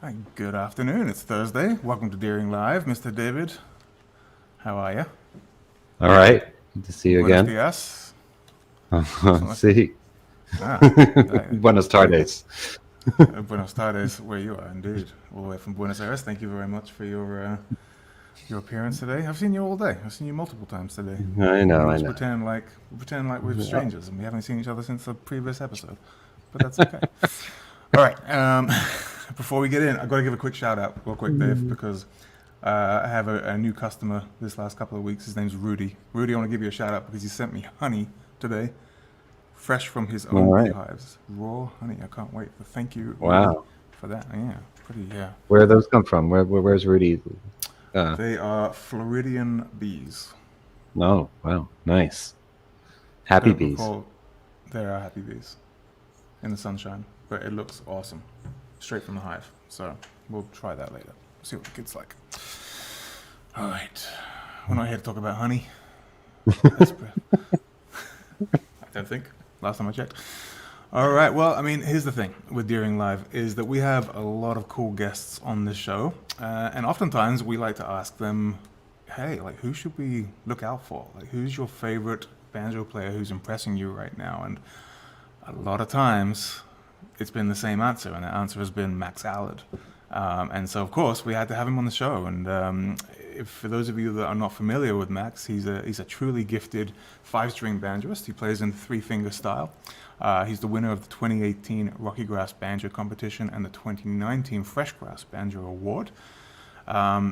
Hi, good afternoon. It's Thursday. Welcome to Deering Live. Mr. David, how are you? All right. Good to see you Buenos again. dias. See. Ah, Buenos tardes. Buenos tardes, where you are, indeed. All the way from Buenos Aires. Thank you very much for your appearance today. I've seen you all day. I've seen you multiple times today. I know. Let's pretend like we're strangers and we haven't seen each other since the previous episode. But that's okay. All right. Before we get in, I've got to give a quick shout out, real quick, Dave, because I have a new customer this last couple of weeks. His name's Rudy. Rudy, I want to give you a shout out because he sent me honey today, fresh from his own beehives. Raw honey. I can't wait. Thank you, Rudy, for that. Yeah, pretty. Yeah. Where do those come from? Where's Rudy? They are Floridian bees. Oh, wow, nice. Happy bees. They are happy bees in the sunshine, but it looks awesome, straight from the hive. So we'll try that later. See what the kid's like. All right, we're not here to talk about honey. I don't think. Last time I checked. All right. Well, I mean, here's the thing with Deering Live is that we have a lot of cool guests on this show, and oftentimes we like to ask them, "Hey, like, who should we look out for? Like, who's your favorite banjo player who's impressing you right now?" And a lot of times, it's been the same answer, and the answer has been Max Allard. And so, of course, we had to have him on the show. And if for those of you that are not familiar with Max, he's a truly gifted five-string banjoist. He plays in the three-fingerstyle. He's the winner of the 2018 RockyGrass Banjo Competition and the 2019 FreshGrass Banjo Award.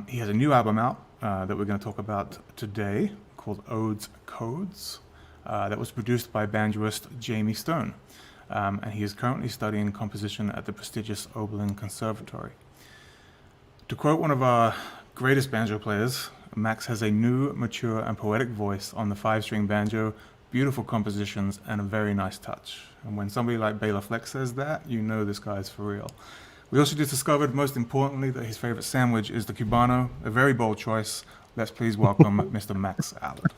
He has a new album out that we're going to talk about today called Odes Codes that was produced by banjoist Jayme Stone. And he is currently studying composition at the prestigious Oberlin Conservatory. To quote one of our greatest banjo players, Max has a new, mature, and poetic voice on the five-string banjo, beautiful compositions, and a very nice touch. And when somebody like Béla Fleck says that, you know this guy's for real. We also just discovered, most importantly, that his favorite sandwich is the Cubano, a very bold choice. Let's please welcome Mr. Max Allard.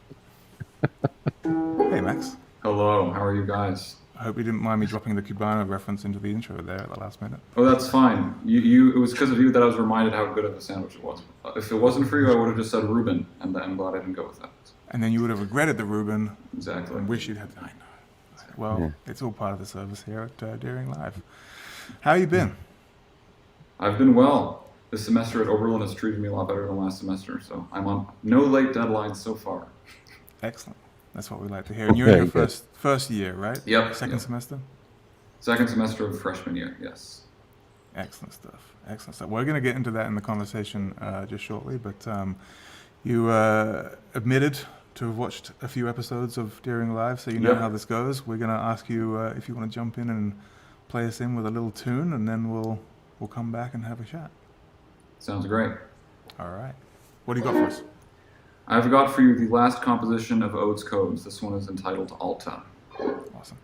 Hey, Max. Hello, how are you guys? I hope you didn't mind me dropping the Cubano reference into the intro there at the last minute. Oh, that's fine. It was because of you that I was reminded how good of a sandwich it was. If it wasn't for you, I would have just said Reuben, and I'm glad I didn't go with that. And then you would have regretted the Reuben. Exactly. And wish you'd had. I know. Well, It's all part of the service here at Deering Live. How you been? I've been well. This semester at Oberlin has treated me a lot better than last semester, so I'm on no late deadlines so far. Excellent. That's what we like to hear. And you're in your first year, right? Yep. Second semester? Second semester of freshman year, yes. Excellent stuff. Excellent stuff. We're going to get into that in the conversation just shortly, but you admitted to have watched a few episodes of Deering Live, so you know how this goes. We're going to ask you if you want to jump in and play us in with a little tune, and then we'll come back and have a chat. Sounds great. All right. What do you got for us? I've got for you the last composition of Odes Codes. This one is entitled Alta. Awesome.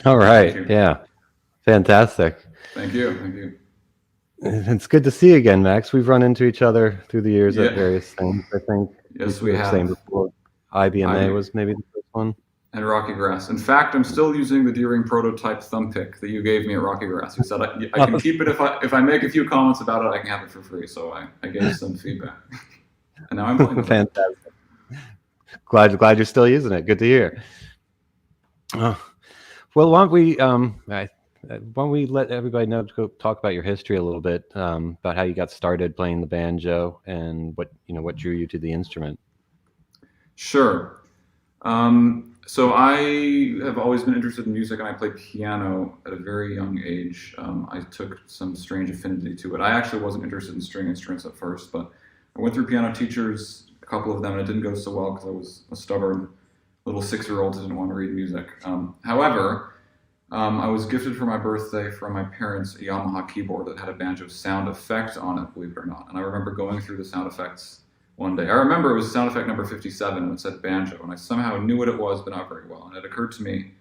All right. Thank you. Yeah. Fantastic. Thank you. Thank you. It's good to see you again, Max. We've run into each other through the years at Yeah. various things. I think Yes, we we were saying have. before. IBMA was maybe the first one. And RockyGrass. In fact, I'm still using the Deering prototype thumb pick that you gave me at RockyGrass. You said I can keep it if I make a few comments about it, I can have it for free. So I gave some feedback, and now I'm playing with it. Fantastic. Glad you're still using it. Good to hear. Well, why don't we let everybody know to go talk about your history a little bit, about how you got started playing the banjo and what drew you to the instrument. Sure. So I have always been interested in music, and I played piano at a very young age. I took some strange affinity to it. I actually wasn't interested in string instruments at first, but I went through piano teachers, a couple of them, and it didn't go so well because I was a stubborn little 6-year-old who didn't want to read music. However, I was gifted for my birthday from my parents a Yamaha keyboard that had a banjo sound effect on it, believe it or not. And I remember going through the sound effects one day. I remember it was sound effect number 57 and it said banjo, and I somehow knew what it was, but not very well. And it occurred to me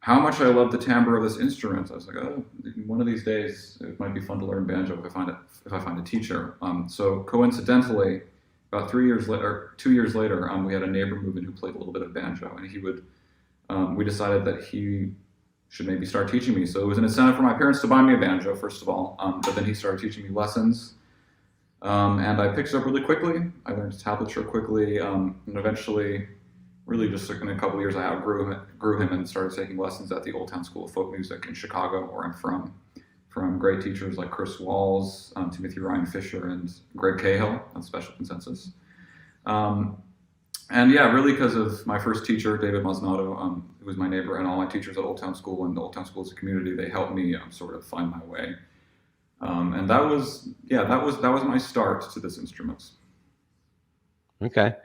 how much I love the timbre of this instrument. I was like, oh, one of these days it might be fun to learn banjo if I find a teacher. So coincidentally, about 2 years later, we had a neighbor move in who played a little bit of banjo, and he would. We decided that he should maybe start teaching me. So it was an incentive for my parents to buy me a banjo, first of all, but then he started teaching me lessons. And I picked it up really quickly. I learned tablature quickly, and eventually, really just in a couple of years, I outgrew him and started taking lessons at the Old Town School of Folk Music in Chicago, where I'm from great teachers like Chris Walls, Timothy Ryan Fisher, and Greg Cahill on Special Consensus. And yeah, really because of my first teacher, David Masnado, who was my neighbor, and all my teachers at Old Town School, and Old Town School as a community, they helped me sort of find my way. And that was my start to this instrument. Okay.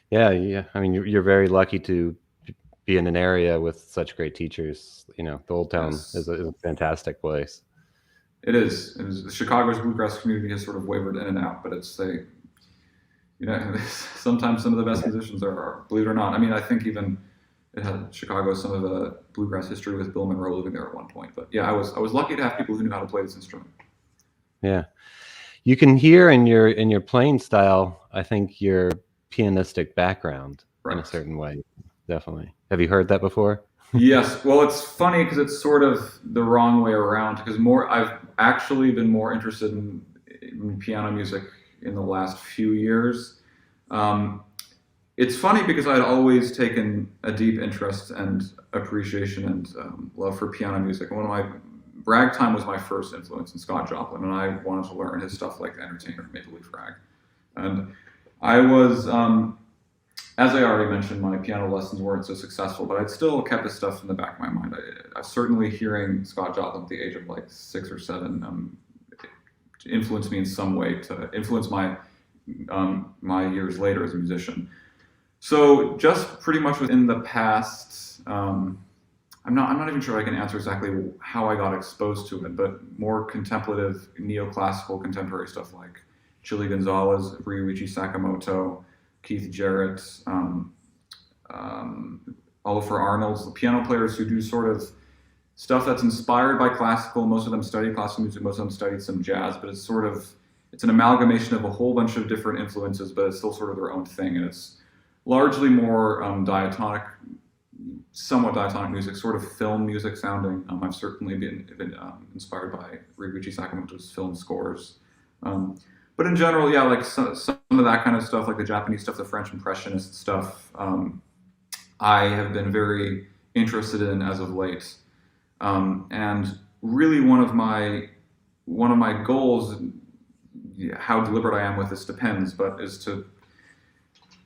Yeah. I mean, you're very lucky to be in an area with such great teachers. The Old Town is a fantastic place. It is. Chicago's bluegrass community has sort of wavered in and out, but sometimes some of the best musicians are, believe it or not. I mean, I think even it had Chicago some of the bluegrass history with Bill Monroe living there at one point. But yeah, I was lucky to have people who knew how to play this instrument. Yeah, you can hear in your playing style, I think, your pianistic background in a certain way. Definitely. Have you heard that before? Yes. Well, it's funny because it's sort of the wrong way around. Because I've actually been more interested in piano music in the last few years. It's funny because I'd always taken a deep interest and appreciation and love for piano music. Ragtime was my first influence in Scott Joplin, and I wanted to learn his stuff like The Entertainer and Maple Leaf Rag. And I was, as I already mentioned, my piano lessons weren't so successful, but I'd still kept this stuff in the back of my mind. I certainly hearing Scott Joplin at the age of like 6 or 7 influenced me in some way to influence my years later as a musician. So just pretty much within the past, I'm not even sure I can answer exactly how I got exposed to it, but more contemplative, neoclassical contemporary stuff like Chili Gonzalez, Ryuichi Sakamoto, Keith Jarrett, Oliver Arnolds, the piano players who do sort of stuff that's inspired by classical. Most of them studied classical music, most of them studied some jazz, but it's an amalgamation of a whole bunch of different influences, but it's still sort of their own thing, and it's largely more somewhat diatonic music, sort of film music sounding. I've certainly been inspired by Ryuichi Sakamoto's film scores. But in general, yeah, like some of that kind of stuff, like the Japanese stuff, the French Impressionist stuff, I have been very interested in as of late. And really one of my goals, how deliberate I am with this depends, but is to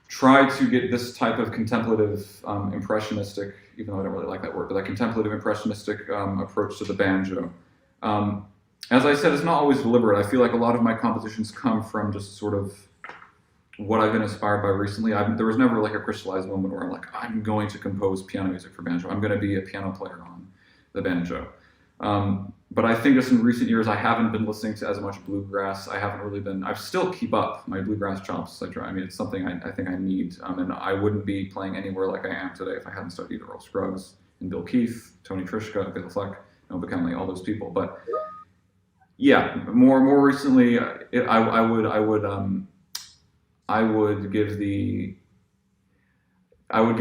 try to get this type of contemplative, impressionistic, even though I don't really like that word, but that contemplative impressionistic approach to the banjo. As I said, it's not always deliberate. I feel like a lot of my compositions come from just sort of what I've been inspired by recently. There was never like a crystallized moment where I'm like, I'm going to compose piano music for banjo. I'm going to be a piano player on the banjo. But I think just in recent years, I haven't been listening to as much bluegrass. I still keep up my bluegrass chops. I mean, it's something I think I need. And I wouldn't be playing anywhere like I am today if I hadn't studied Earl Scruggs and Bill Keith, Tony Trischka, Béla Fleck, Nova Kemley, all those people. But yeah, more recently, I would give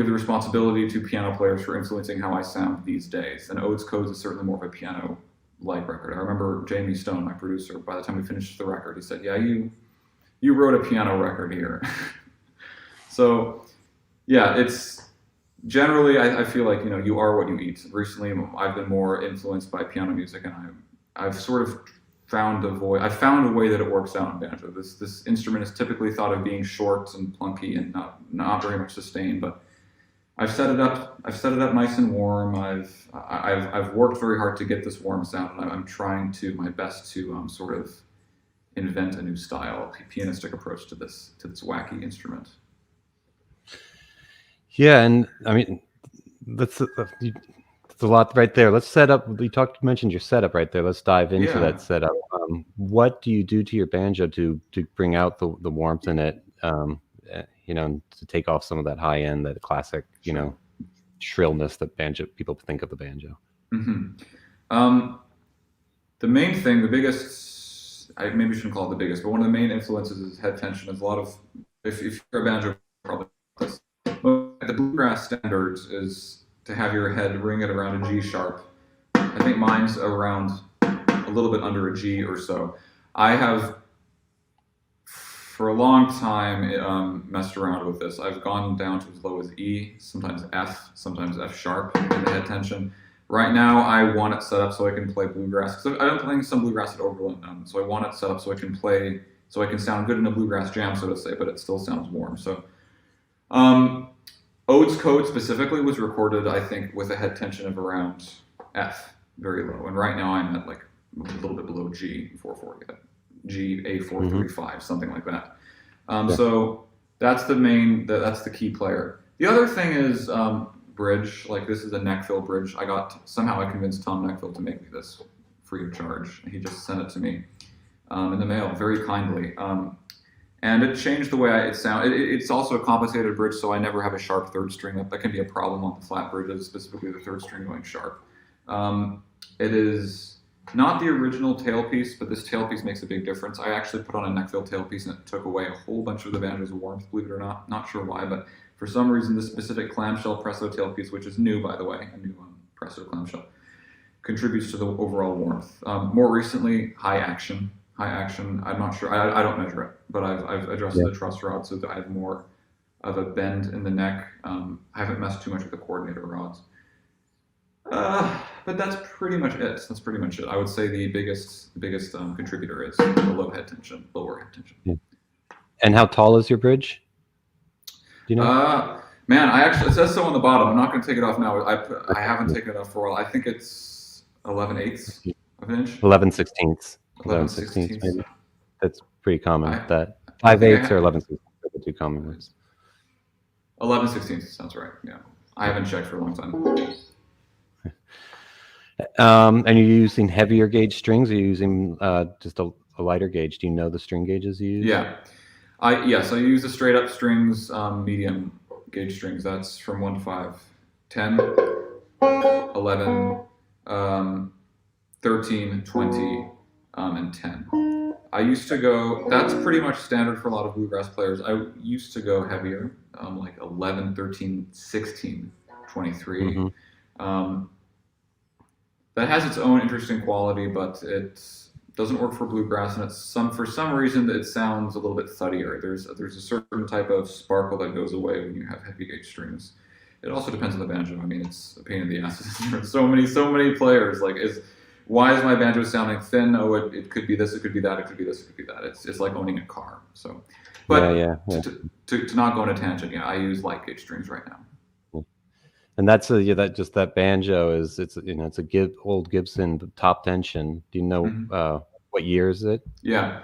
the responsibility to piano players for influencing how I sound these days. And Odes Codes is certainly more of a piano-like record. I remember Jayme Stone, my producer, by the time we finished the record, he said, "Yeah, you wrote a piano record here." So, yeah, it's generally, I feel like, you are what you eat. Recently, I've been more influenced by piano music, and I've sort of found a way that it works out in banjo. This instrument is typically thought of being short and plunky and not very much sustained, but I've set it up nice and warm. I've worked very hard to get this warm sound, and I'm trying my best to sort of invent a new style, a pianistic approach to this wacky instrument. Yeah, and I mean, that's a lot right there. Let's set up. You mentioned your setup right there. Let's dive into that setup. What do you do to your banjo to bring out the warmth in it? To take off some of that high end, that classic, shrillness that people think of the banjo. Mm-hmm. The main thing, the biggest, I maybe shouldn't call it the biggest, but one of the main influences is head tension. Is a lot of, if you're a banjo, probably this. The bluegrass standards is to have your head ring it around a G sharp. I think mine's around a little bit under a G or so. I have, for a long time, messed around with this. I've gone down to as low as E, sometimes F sharp in the head tension. Right now, I want it set up so I can play bluegrass. Because I'm playing some bluegrass at Oberlin, so I want it set up so I can sound good in a bluegrass jam, so to say, but it still sounds warm. So, Odes Code specifically was recorded, I think, with a head tension of around F, very low. And right now I'm at like a little bit below G 440, G A435, something like that. So that's the key player. The other thing is bridge. Like, this is a neckfill bridge. Somehow I convinced Tom Neckfield to make me this free of charge. He just sent it to me in the mail very kindly. And it changed the way it sounds. It's also a compensated bridge, so I never have a sharp third string. That can be a problem on the flat bridges, specifically the third string going sharp. It is not the original tailpiece, but this tailpiece makes a big difference. I actually put on a neckfill tailpiece, and it took away a whole bunch of the banjo's warmth, believe it or not. Not sure why, but for some reason, this specific clamshell presso tailpiece, which is new, by the way, a new presso clamshell, contributes to the overall warmth. More recently, high action. I'm not sure. I don't measure it, but I've adjusted the truss rod so that I have more of a bend in the neck. I haven't messed too much with the coordinator rods. But that's pretty much it. I would say the biggest contributor is the lower head tension. Yeah. And how tall is your bridge? Do you know? Man, it says so on the bottom. I'm not going to take it off now. I haven't taken it off for a while. I think it's 11/8 of an inch. 11/16. 11/16, maybe. That's pretty common. 5/8 or 11/16 are the two common ones. 11/16 sounds right. Yeah, I haven't checked for a long time. And you're using heavier gauge strings? Or are you using just a lighter gauge? Do you know the string gauges you use? Yeah, I use the straight up strings, medium gauge strings. That's from 1 to 5, 10, 11, 13, 20. And 10. I used to go, that's pretty much standard for a lot of bluegrass players. I used to go heavier, like 11, 13, 16, 23. Mm-hmm. That has its own interesting quality, but it doesn't work for bluegrass, and for some reason it sounds a little bit thuddier. There's a certain type of sparkle that goes away when you have heavy gauge strings. It also depends on the banjo. I mean, it's a pain in the ass. so many players. Why is my banjo sounding thin? Oh, it could be this, it could be that, it could be this, it could be that. It's like owning a car. So, but to not go on a tangent, I use light gauge strings right now. And that's that banjo is it's a old Gibson top tension. Do you know what year is it? Yeah,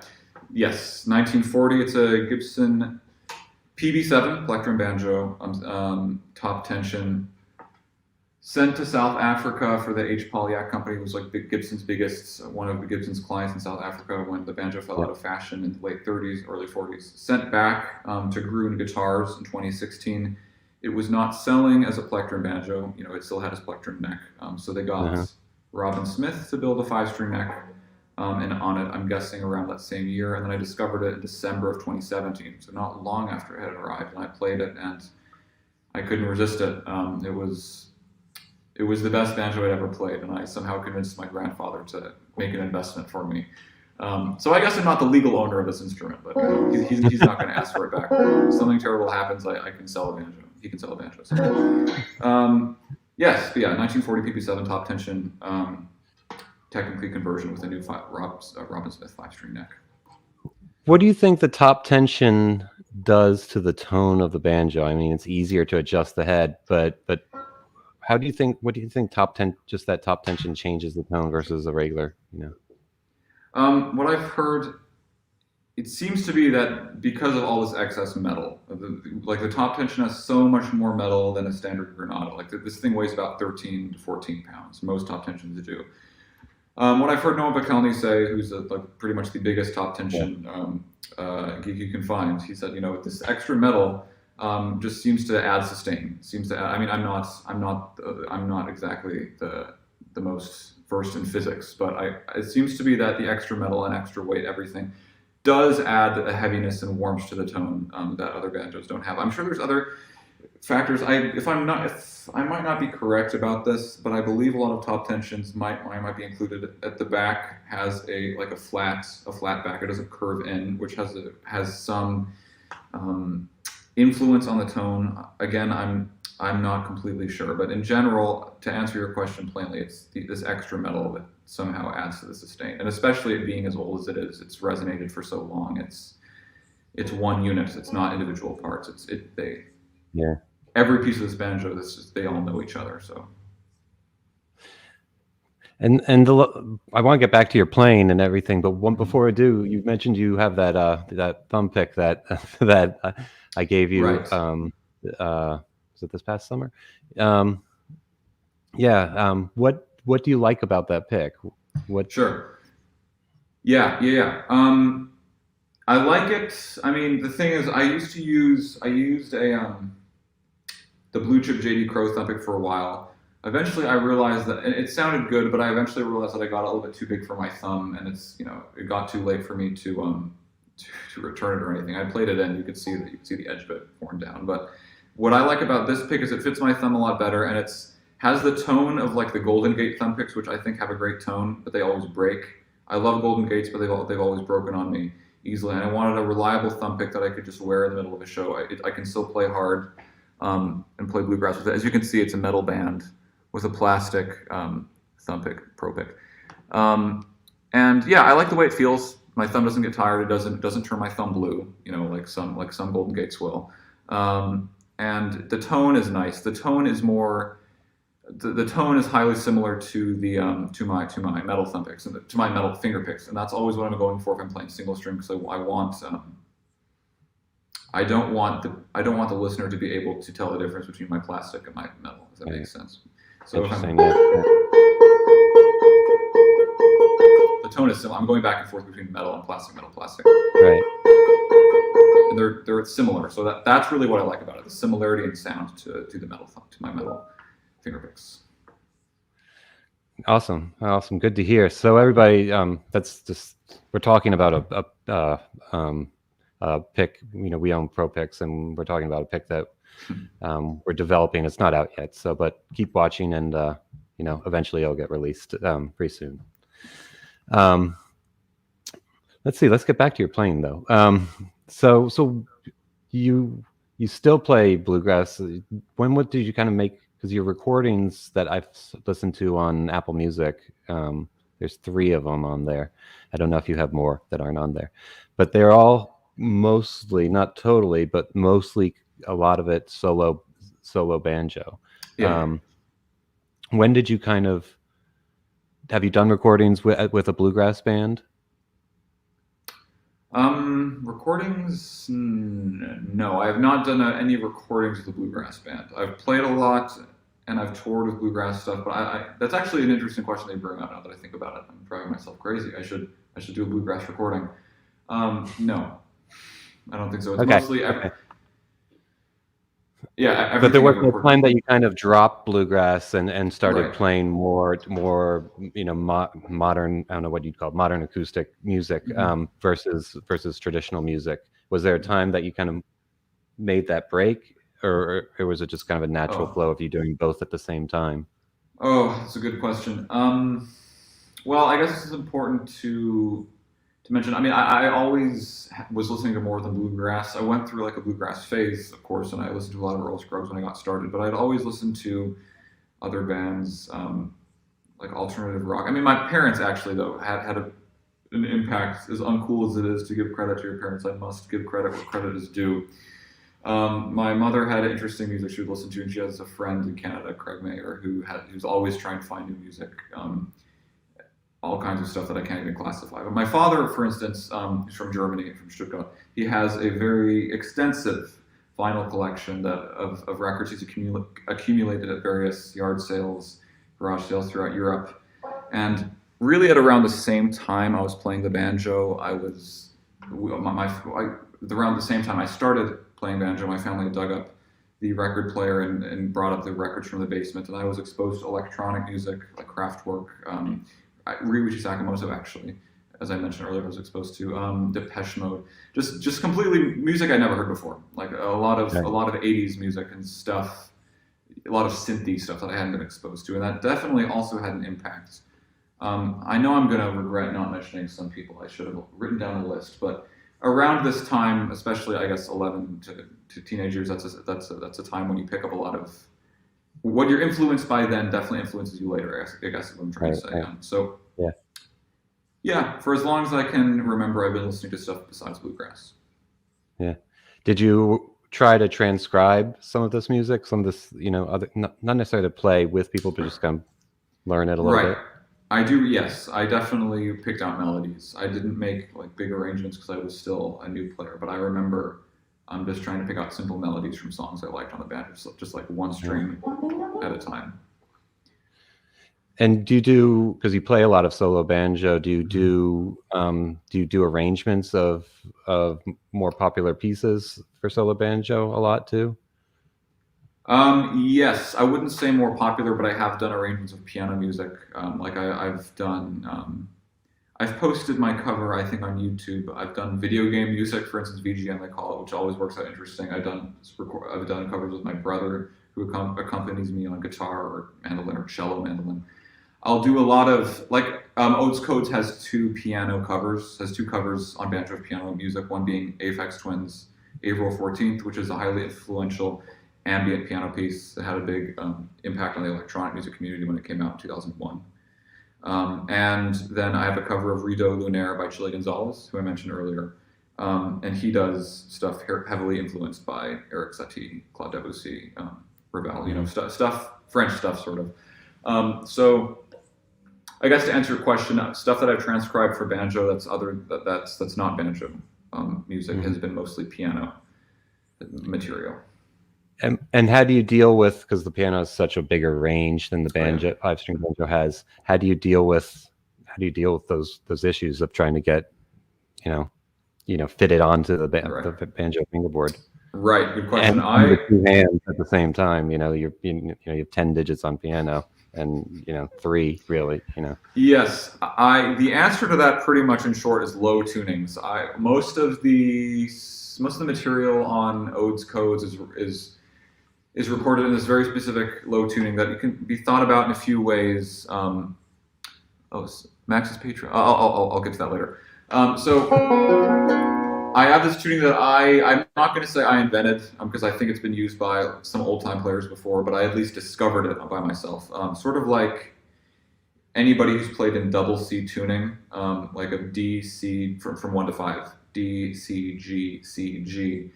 yes, 1940. It's a Gibson PB7 plectrum banjo, top tension. Sent to South Africa for the H. Polyak Company. It was like one of Gibson's clients in South Africa when the banjo fell out of fashion in the late 30s, early 40s. Sent back to Gruen Guitars in 2016. it was not selling as a plectrum banjo. You know, it still had its plectrum neck. So they got Robin Smith to build a 5-string neck, and on it, I'm guessing around that same year. And then I discovered it in December of 2017, so not long after it had arrived. And I played it, and I couldn't resist it. It was the best banjo I'd ever played, and I somehow convinced my grandfather to make an investment for me. So I guess I'm not the legal owner of this instrument, but he's not going to ask for it back. If something terrible happens, I can sell a banjo. He can sell a banjo. So. Yes, but yeah, 1940 PP7 top tension, technically conversion with a new Robin Smith 5-string neck. What do you think the top tension does to the tone of the banjo? I mean, it's easier to adjust the head, but what do you think just that top tension changes the tone versus a regular, you know? What I've heard, it seems to be that because of all this excess metal, like the top tension has so much more metal than a standard granada. Like this thing weighs about 13 to 14 pounds. Most top tensions do. What I've heard Noah Bakelny say, who's like pretty much the biggest top tension geek you can find, he said, you know, this extra metal just seems to add sustain. Seems to add, I mean, I'm not exactly the most versed in physics, but it seems to be that the extra metal and extra weight, everything, does add a heaviness and warmth to the tone that other banjos don't have. I'm sure there's other factors. I might not be correct about this, but I believe a lot of top tensions might be included. At the back has a flat back. It doesn't curve in, which has some influence on the tone. Again, I'm not completely sure, but in general, to answer your question plainly, it's this extra metal that somehow adds to the sustain, and especially it being as old as it is, it's resonated for so long. It's one unit. It's not individual parts. Every piece of this banjo, they all know each other. So. And I want to get back to your playing and everything, but before I do, you mentioned you have that thumb pick that I gave you. Right. Was it this past summer? What do you like about that pick? Sure. Yeah. I like it. I mean, the thing is, I used the blue chip JD Crow thumb pick for a while. Eventually, I realized that, and it sounded good, but I eventually realized that I got a little bit too big for my thumb, and it got too late for me to return it or anything. I played it in, you could see the edge of it worn down. But what I like about this pick is it fits my thumb a lot better, and has the tone of like the Golden Gate thumb picks, which I think have a great tone, but they always break. I love Golden Gates, but they've always broken on me easily, and I wanted a reliable thumb pick that I could just wear in the middle of a show. I can still play hard and play bluegrass with it. As you can see, it's a metal band with a plastic thumb pick, pro pick. And yeah, I like the way it feels. My thumb doesn't get tired. It doesn't turn my thumb blue, like some Golden Gates will. And the tone is nice. The tone is more. The tone is highly similar to the to my metal thumb picks and to my metal finger picks, and that's always what I'm going for if I'm playing single string. Because I don't want the listener to be able to tell the difference between my plastic and my metal. Does that make sense? So if the tone is similar. I'm going back and forth between metal and plastic. Right. And they're similar. So that's really what I like about it: the similarity in sound to the metal thumb, to my metal finger picks. Awesome. Good to hear. So everybody, that's just, we're talking about a pick. We own Pro Picks, and we're talking about a pick that we're developing. It's not out yet, but keep watching, and eventually it'll get released pretty soon. Let's see. Let's get back to your playing though. So you still play bluegrass. What did you kind of make? Because your recordings that I've listened to on Apple Music, there's 3 of them on there. I don't know if you have more that aren't on there, but they're all mostly, not totally, but mostly a lot of it solo banjo. Yeah. When did you have you done recordings with a bluegrass band? Recordings? No, I have not done any recordings with a bluegrass band. I've played a lot and I've toured with bluegrass stuff, but that's actually an interesting question they bring up now that I think about it. I'm driving myself crazy. I should do a bluegrass recording. No, I don't think so. It's mostly. Yeah, But there everything was I've a recorded. time that you kind of dropped bluegrass and started Right. playing more modern, I don't know what you'd call it, modern acoustic music Mhm. versus traditional music. Was there a time that you kind of made that break, or was it just kind of a natural Oh, flow of you doing both at the same time? oh, that's a good question. Well, I guess this is important to mention. I mean, I always was listening to more than bluegrass. I went through like a bluegrass phase, of course, and I listened to a lot of Earl Scruggs when I got started. But I'd always listened to other bands, like alternative rock. I mean, my parents actually though had an impact. As uncool as it is to give credit to your parents, I must give credit where credit is due. My mother had interesting music she would listen to, and she has a friend in Canada, Craig Mayer, who's always trying to find new music, all kinds of stuff that I can't even classify. But my father, for instance, is from Germany, from Stuttgart. He has a very extensive vinyl collection of records he's accumulated at various yard sales, garage sales throughout Europe. And really, at around the same time I was playing the banjo, around the same time I started playing banjo, my family had dug up the record player and brought up the records from the basement, and I was exposed to electronic music like Kraftwerk, Ryuichi Sakamoto actually, as I mentioned earlier, I was exposed to Depeche Mode, just completely music I never heard before, like a lot of Right. 80s music and stuff, a lot of synthy stuff that I hadn't been exposed to, and that definitely also had an impact. I know I'm going to regret not mentioning some people. I should have written down a list, but around this time, especially I guess 11 to teenage years, that's a time when you pick up a lot of what you're influenced by. Then definitely influences you later. I guess is what I'm trying Right, to say. right. So Yeah. yeah, for as long as I can remember, I've been listening to stuff besides bluegrass. Yeah. Did you try to transcribe some of this music, some of this, other, not necessarily to play with people, but just kind of learn it a little Right. bit? I do, yes. I definitely picked out melodies. I didn't make like big arrangements because I was still a new player, but I remember I'm just trying to pick out simple melodies from songs I liked on the banjo, just like one string at a time. And because you play a lot of solo banjo, Mhm. do you do arrangements of more popular pieces for solo banjo a lot too? Yes, I wouldn't say more popular, but I have done arrangements of piano music. I've done, I've posted my cover, I think, on YouTube. I've done video game music, for instance, VGM they call it, which always works out interesting. I've done covers with my brother, who accompanies me on guitar or mandolin or cello mandolin. I'll do a lot of Odes Codes has two covers on banjo of piano music. One being Aphex Twins' April 14th, which is a highly influential ambient piano piece that had a big impact on the electronic music community when it came out in 2001. And then I have a cover of Rideau Lunaire by Chile Gonzalez, who I mentioned earlier. And he does stuff heavily influenced by Eric Satie, Claude Debussy, Ravel, stuff, French stuff, sort of. So I guess to answer your question, stuff that I've transcribed for banjo that's not banjo music Mhm. has been mostly piano material. And how do you deal with, because the piano has such a bigger range than the Oh yeah. banjo, 5-string banjo has, how do you deal with those issues of trying to get, fitted onto Right. the banjo fingerboard? Right. Good question. And with two hands at the same time, you have 10 digits on piano and 3 really, Yes, the answer to that pretty much in short is low tunings. Most of the material on Odes Codes is recorded in this very specific low tuning that it can be thought about in a few ways. Max's Patreon. I'll get to that later. So I have this tuning that I'm not going to say I invented because I think it's been used by some old time players before, but I at least discovered it by myself. Sort of like anybody who's played in double C tuning, like a D, C from 1 to 5, D, C, G, C, G.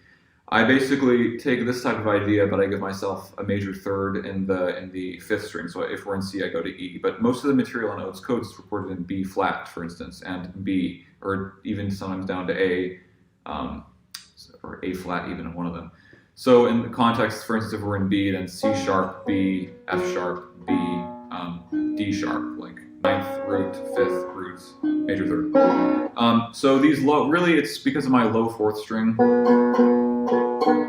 I basically take this type of idea, but I give myself a major third in the 5th string. So if we're in C, I go to E. But most of the material on Odes Codes is recorded in B flat, for instance, and B, or even sometimes down to A, or A flat even in one of them. So in the context, for instance, if we're in B, then C sharp, B, F sharp, B, D sharp, like 9th root, 5th root, major third. So these low, really it's because of my low 4th string.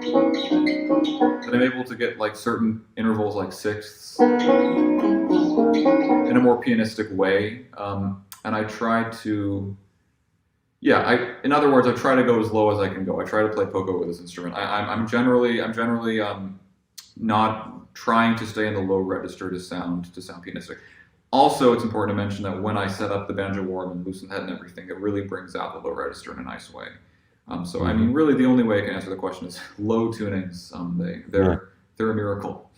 Then I'm able to get like certain intervals like sixths in a more pianistic way. And I try to, in other words, I try to go as low as I can go. I try to play poco with this instrument. I'm generally not trying to stay in the low register to sound pianistic. Also, it's important to mention that when I set up the banjo warm and loosen the head and everything, it really brings out the low register in a nice way. So I mean, really, the only way I can answer the question is low tunings. They're a miracle.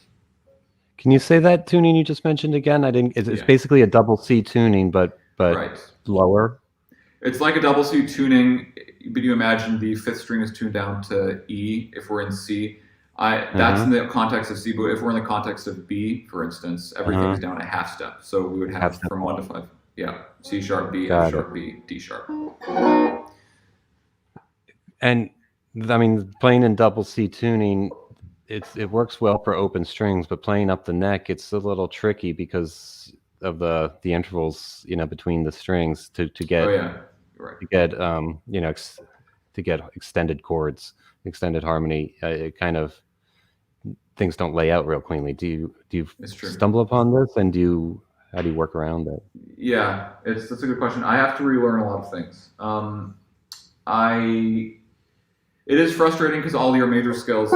Can you say that tuning you just mentioned again? I didn't. It's basically a double C tuning, but right. Lower. It's like a double C tuning, but you imagine the fifth string is tuned down to E. If we're in C, that's in the context of C. But if we're in the context of B, for instance, everything is down a half step. So we would have from 1 to 5. Yeah, C sharp, B, F sharp, B, D sharp. And I mean, playing in double C tuning, it works well for open strings, but playing up the neck, it's a little tricky because of the intervals, between the strings to get to get to get extended chords, extended harmony. It kind of, things don't lay out real cleanly. Do you stumble upon this, and how do you work around it? Yeah, that's a good question. I have to relearn a lot of things. It is frustrating because all your major skills,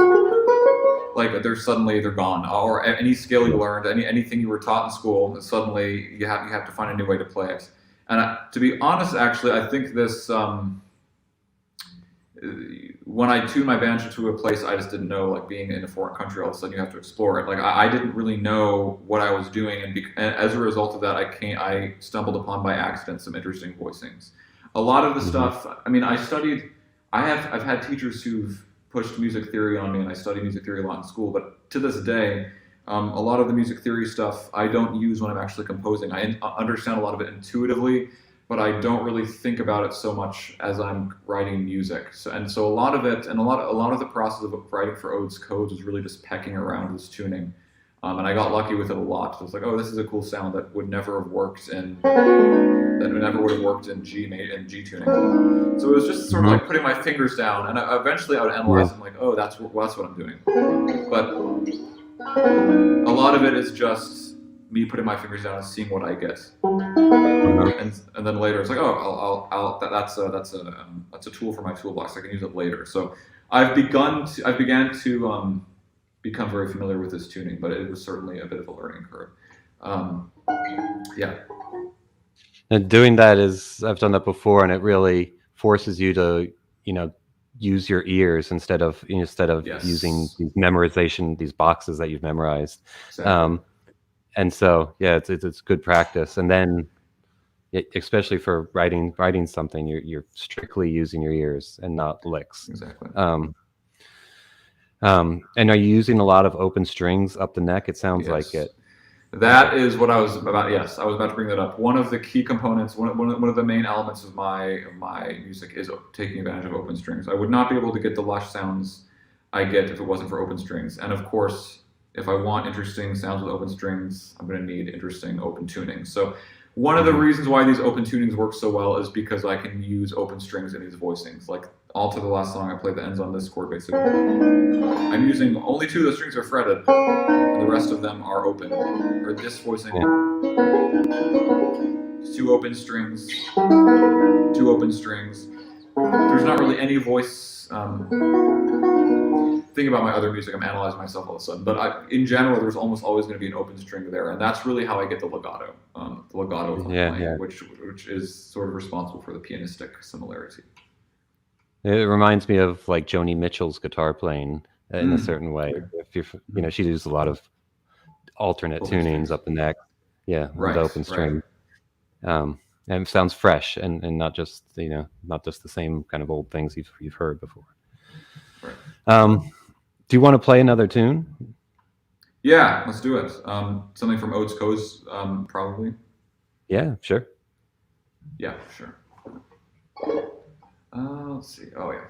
like they're gone, or any skill you learned, anything you were taught in school, suddenly you have to find a new way to play it. And to be honest, actually, I think this when I tuned my banjo to a place I just didn't know, like being in a foreign country, all of a sudden you have to explore it. Like I didn't really know what I was doing, and as a result of that, I stumbled upon by accident some interesting voicings. A lot of the stuff, I mean, I've had teachers who've pushed music theory on me, and I studied music theory a lot in school, but to this day, a lot of the music theory stuff I don't use when I'm actually composing. I understand a lot of it intuitively, but I don't really think about it so much as I'm writing music. So a lot of it, and a lot of the process of writing for Odes Codes was really just pecking around this tuning. And I got lucky with it a lot. So it's like, oh, this is a cool sound that would never have worked in G tuning. So it was just sort of like putting my fingers down, and eventually I would analyze and like, oh, that's what I'm doing. But a lot of it is just me putting my fingers down and seeing what I get. And then later it's like, oh, that's a tool for my toolbox. I can use it later. So I began to become very familiar with this tuning, but it was certainly a bit of a learning curve. And doing that I've done that before, and it really forces you to, use your ears instead of using memorization, these boxes that you've memorized. Exactly. And so, it's good practice. And then, especially for writing something, you're strictly using your ears and not licks. Exactly. And are you using a lot of open strings up the neck? It sounds like it. That is what I was about. Yes, I was about to bring that up. One of the key components, one of the main elements of my music is taking advantage of open strings. I would not be able to get the lush sounds I get if it wasn't for open strings. And of course, if I want interesting sounds with open strings, I'm going to need interesting open tunings. So one of the reasons why these open tunings work so well is because I can use open strings in these voicings. Like all to the last song, I played the ends on this chord basically. I'm using only 2 of the strings are fretted, and the rest of them are open. Or this voicing, 2 open strings, 2 open strings. There's not really any voice. Think about my other music, I'm analyzing myself all of a sudden. But in general, there's almost always going to be an open string there, and that's really how I get the legato. The legato of playing, which is sort of responsible for the pianistic similarity. It reminds me of like Joni Mitchell's guitar playing in a certain way. If she does a lot of alternate open tunings strings up the neck, with open string, and it sounds fresh and not just the same kind of old things you've heard before. Right. Do you want to play another tune? Yeah, let's do it. Something from Odes Codes, probably. Yeah, sure. Yeah, sure. Let's see. Oh, yeah.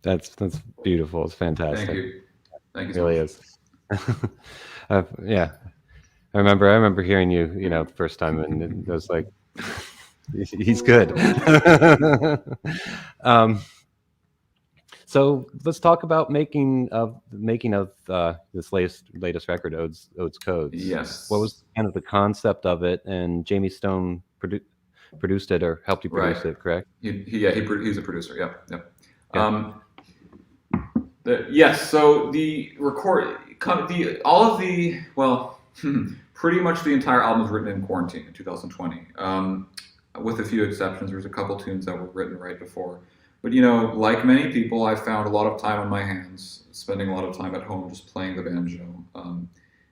That's beautiful. It's fantastic. Thank you. Thank you It so really much. is. Yeah, I remember hearing you, the first time, and it was like, he's good. So let's talk about making of this latest record, Odes Codes. Yes. What was kind of the concept of it? And Jayme Stone produced it or helped you produce it, correct? He's a producer. Yep. Yeah. Yes. So the pretty much the entire album was written in quarantine in 2020, with a few exceptions. There's a couple tunes that were written right before. But, like many people, I found a lot of time on my hands, spending a lot of time at home just playing the banjo.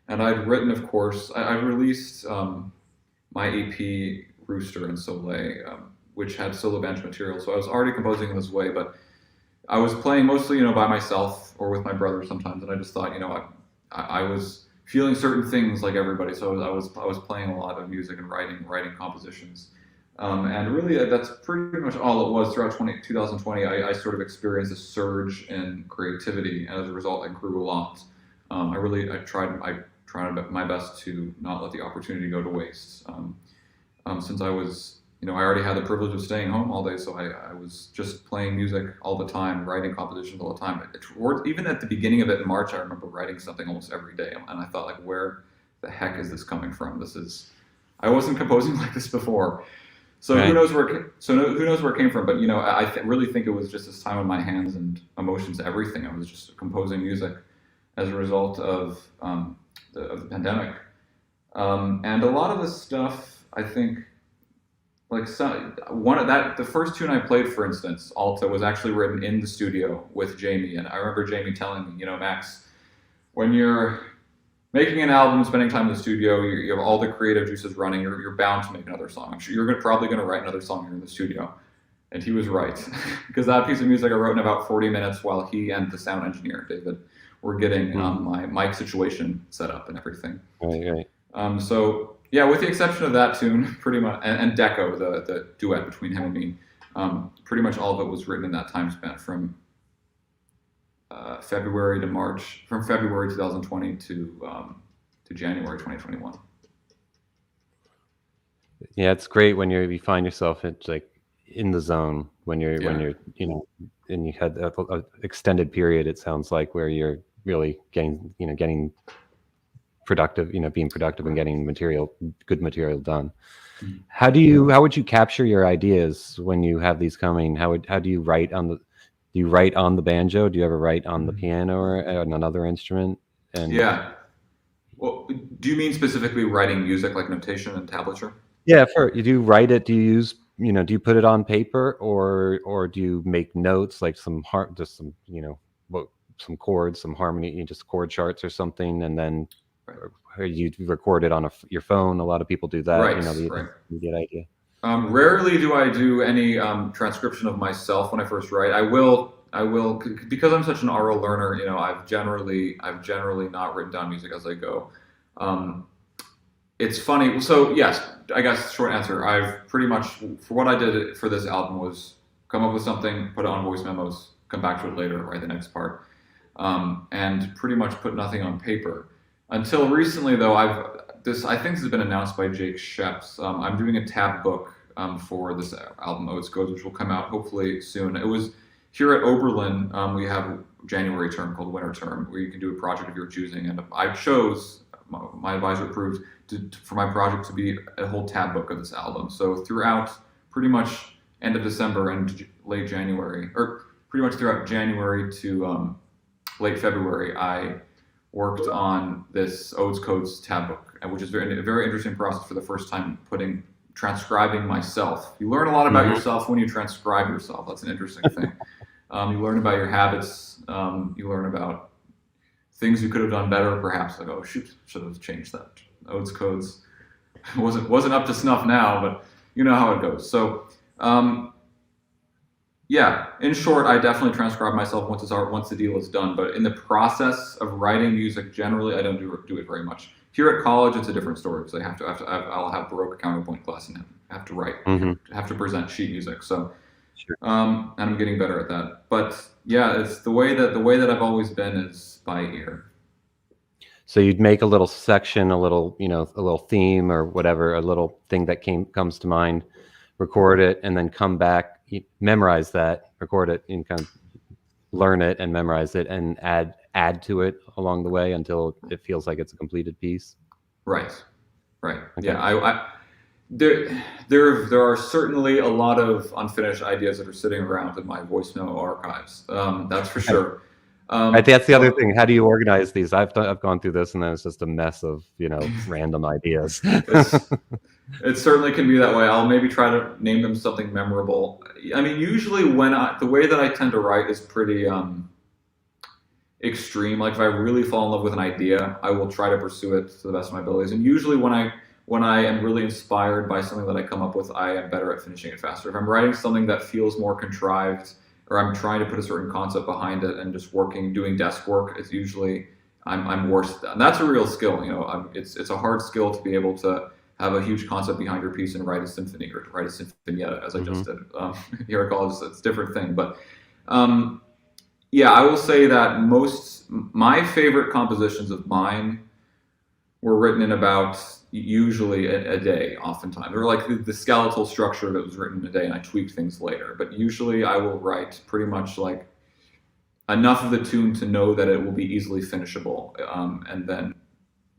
And I'd written, of course, I released my EP, Rooster and Soleil, which had solo banjo material. So I was already composing in this way, but I was playing mostly, by myself or with my brother sometimes. And I just thought, I was feeling certain things like everybody. So I was playing a lot of music and writing compositions. And really, that's pretty much all it was throughout 2020. I sort of experienced a surge in creativity, and as a result, I grew a lot. I tried my best to not let the opportunity go to waste. Since I was, I already had the privilege of staying home all day, so I was just playing music all the time, writing compositions all the time. Even at the beginning of it in March, I remember writing something almost every day, and I thought, like, where the heck is this coming from? I wasn't composing like this before. So right. Who knows where it came from? But I really think it was just this time on my hands and emotions, everything. I was just composing music as a result of the pandemic, and a lot of this stuff, I think, like the first tune I played, for instance, Alta, was actually written in the studio with Jayme, and I remember Jayme telling me, Max, when you're making an album, spending time in the studio, you have all the creative juices running. You're bound to make another song. I'm sure you're probably going to write another song here in the studio. And he was right, because that piece of music I wrote in about 40 minutes while he and the sound engineer, David, were getting my mic situation set up and everything. Right. So yeah, with the exception of that tune, pretty much, and Deco, the duet between him and me, pretty much all of it was written in that time span from February to March, from February 2020 to January 2021. Yeah, it's great when you find yourself in the zone when you're and you had a extended period. It sounds like where you're really getting productive, being productive and getting good material done. Mm-hmm. How would you capture your ideas when you have these coming? How do you write on the banjo? Do you ever write on the piano or on another instrument? And yeah. Well, do you mean specifically writing music like notation and tablature? Yeah, you do write it. Do you use do you put it on paper or do you make notes like some chords, some harmony, just chord charts or something, and then or you record it on your phone? A lot of people do that. Right. You get idea. Rarely do I do any transcription of myself when I first write. I will because I'm such an oral learner. I've generally not written down music as I go. It's funny. So yes, I guess short answer. I've pretty much, for what I did for this album, was come up with something, put it on voice memos, come back to it later, write the next part, and pretty much put nothing on paper. Until recently, though, I think this has been announced by Jake Sheps. I'm doing a tab book for this album, Odes Codes, which will come out hopefully soon. It was here at Oberlin. We have a January term called Winter Term, where you can do a project of your choosing, and I chose. My advisor approved for my project to be a whole tab book of this album. So throughout pretty much end of December and late January, or pretty much throughout January to late February, I worked on this Odes Codes tab book, which is a very interesting process for the first time, transcribing myself. You learn a lot about yourself when you transcribe yourself. That's an interesting thing. You learn about your habits. You learn about things you could have done better, perhaps. Like, oh shoot, should have changed that. Odes Codes wasn't up to snuff now, but you know how it goes. So, yeah. In short, I definitely transcribe myself once the deal is done. But in the process of writing music, generally, I don't do it very much. Here at college, it's a different story because I'll have Baroque counterpoint class and have to write, have to present sheet music. So. Sure. And I'm getting better at that. But yeah, it's the way that I've always been is by ear. So you'd make a little section, a little theme or whatever, a little thing that comes to mind, record it, and then come back, memorize that, record it, and kind of learn it and memorize it, and add to it along the way until it feels like it's a completed piece. Right. Okay. Yeah, There are certainly a lot of unfinished ideas that are sitting around in my voice memo archives. That's for sure. Right, that's the other thing. How do you organize these? I've gone through this, and then it's just a mess of random ideas. It certainly can be that way. I'll maybe try to name them something memorable. I mean, usually the way that I tend to write is pretty extreme. Like if I really fall in love with an idea, I will try to pursue it to the best of my abilities. And usually when I am really inspired by something that I come up with, I am better at finishing it faster. If I'm writing something that feels more contrived, or I'm trying to put a certain concept behind it and just doing desk work, it's usually I'm worse at that. And that's a real skill. It's a hard skill to be able to have a huge concept behind your piece and write a symphony or to write a sinfonietta, as I just did. Here at college, it's a different thing. But yeah, I will say that my favorite compositions of mine were written in about usually a day, oftentimes. Or like the skeletal structure that was written in a day, and I tweaked things later. But usually I will write pretty much like enough of the tune to know that it will be easily finishable. And then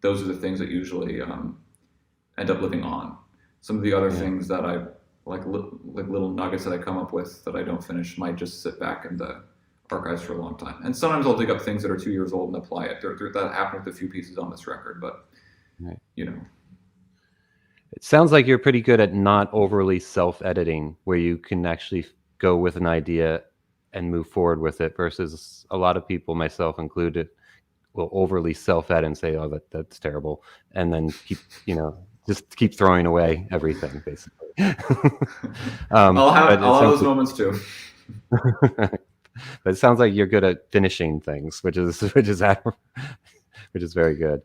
those are the things that usually end up living on. Some of the other things that I like little nuggets that I come up with that I don't finish might just sit back in the archives for a long time. And sometimes I'll dig up things that are 2 years old and apply it. That happened with a few pieces on this record, but It sounds like you're pretty good at not overly self-editing, where you can actually go with an idea and move forward with it, versus a lot of people, myself included, overly self-edit and say, "Oh, that's terrible," and then just keep throwing away everything, basically. I'll have those moments too. But it sounds like you're good at finishing things, which is very good.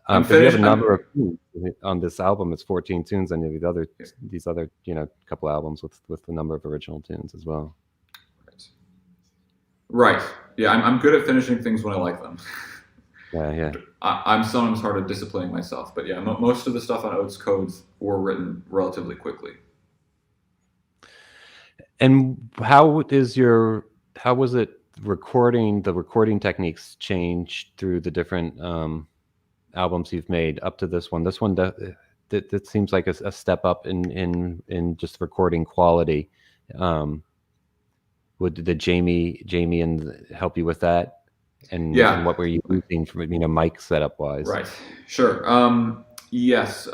You have a number of tunes on this album. It's 14 tunes, and these other couple albums with the number of original tunes as well. Right. Yeah, I'm good at finishing things when I like them. Yeah. I'm sometimes hard at disciplining myself, but yeah, most of the stuff on Odes Codes were written relatively quickly. And how was it recording? The recording techniques changed through the different albums you've made up to this one. This one that seems like a step up in just recording quality. Did Jayme and help you with that? And what were you using from mic setup wise? Right. Sure. Yes.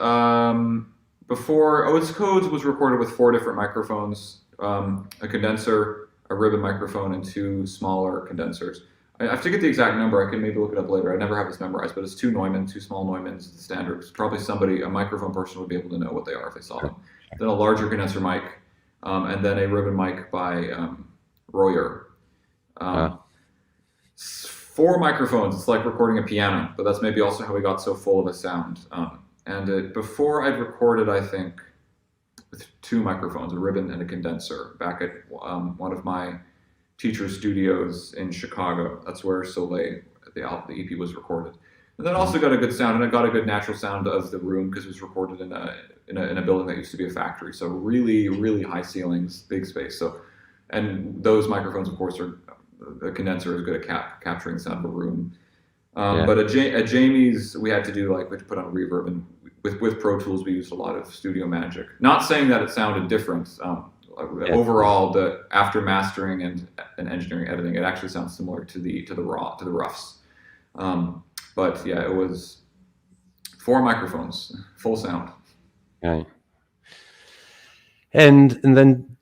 Before Odes Codes was recorded with 4 different microphones, a condenser, a ribbon microphone, and 2 smaller condensers. I have to get the exact number. I can maybe look it up later. I never have this memorized, but it's 2 Neumann, 2 small Neumanns, the standard. Probably a microphone person would be able to know what they are if they saw them. Then a larger condenser mic, and then a ribbon mic by Royer. 4 microphones. It's like recording a piano, but that's maybe also how we got so full of a sound. Before I'd recorded, I think, with 2 microphones, a ribbon and a condenser, back at one of my teacher's studios in Chicago. That's where Soleil, the EP, was recorded. And then also got a good sound, and it got a good natural sound of the room because it was recorded in a building that used to be a factory. So really, really high ceilings, big space. And those microphones, of course, the condenser is good at capturing the sound of a room. But at Jayme's, we had to put on reverb, and with Pro Tools, we used a lot of Studio Magic. Not saying that it sounded different. Overall, after mastering and engineering editing, it actually sounds similar to the roughs. But yeah, it was 4 microphones, full sound. Right. And then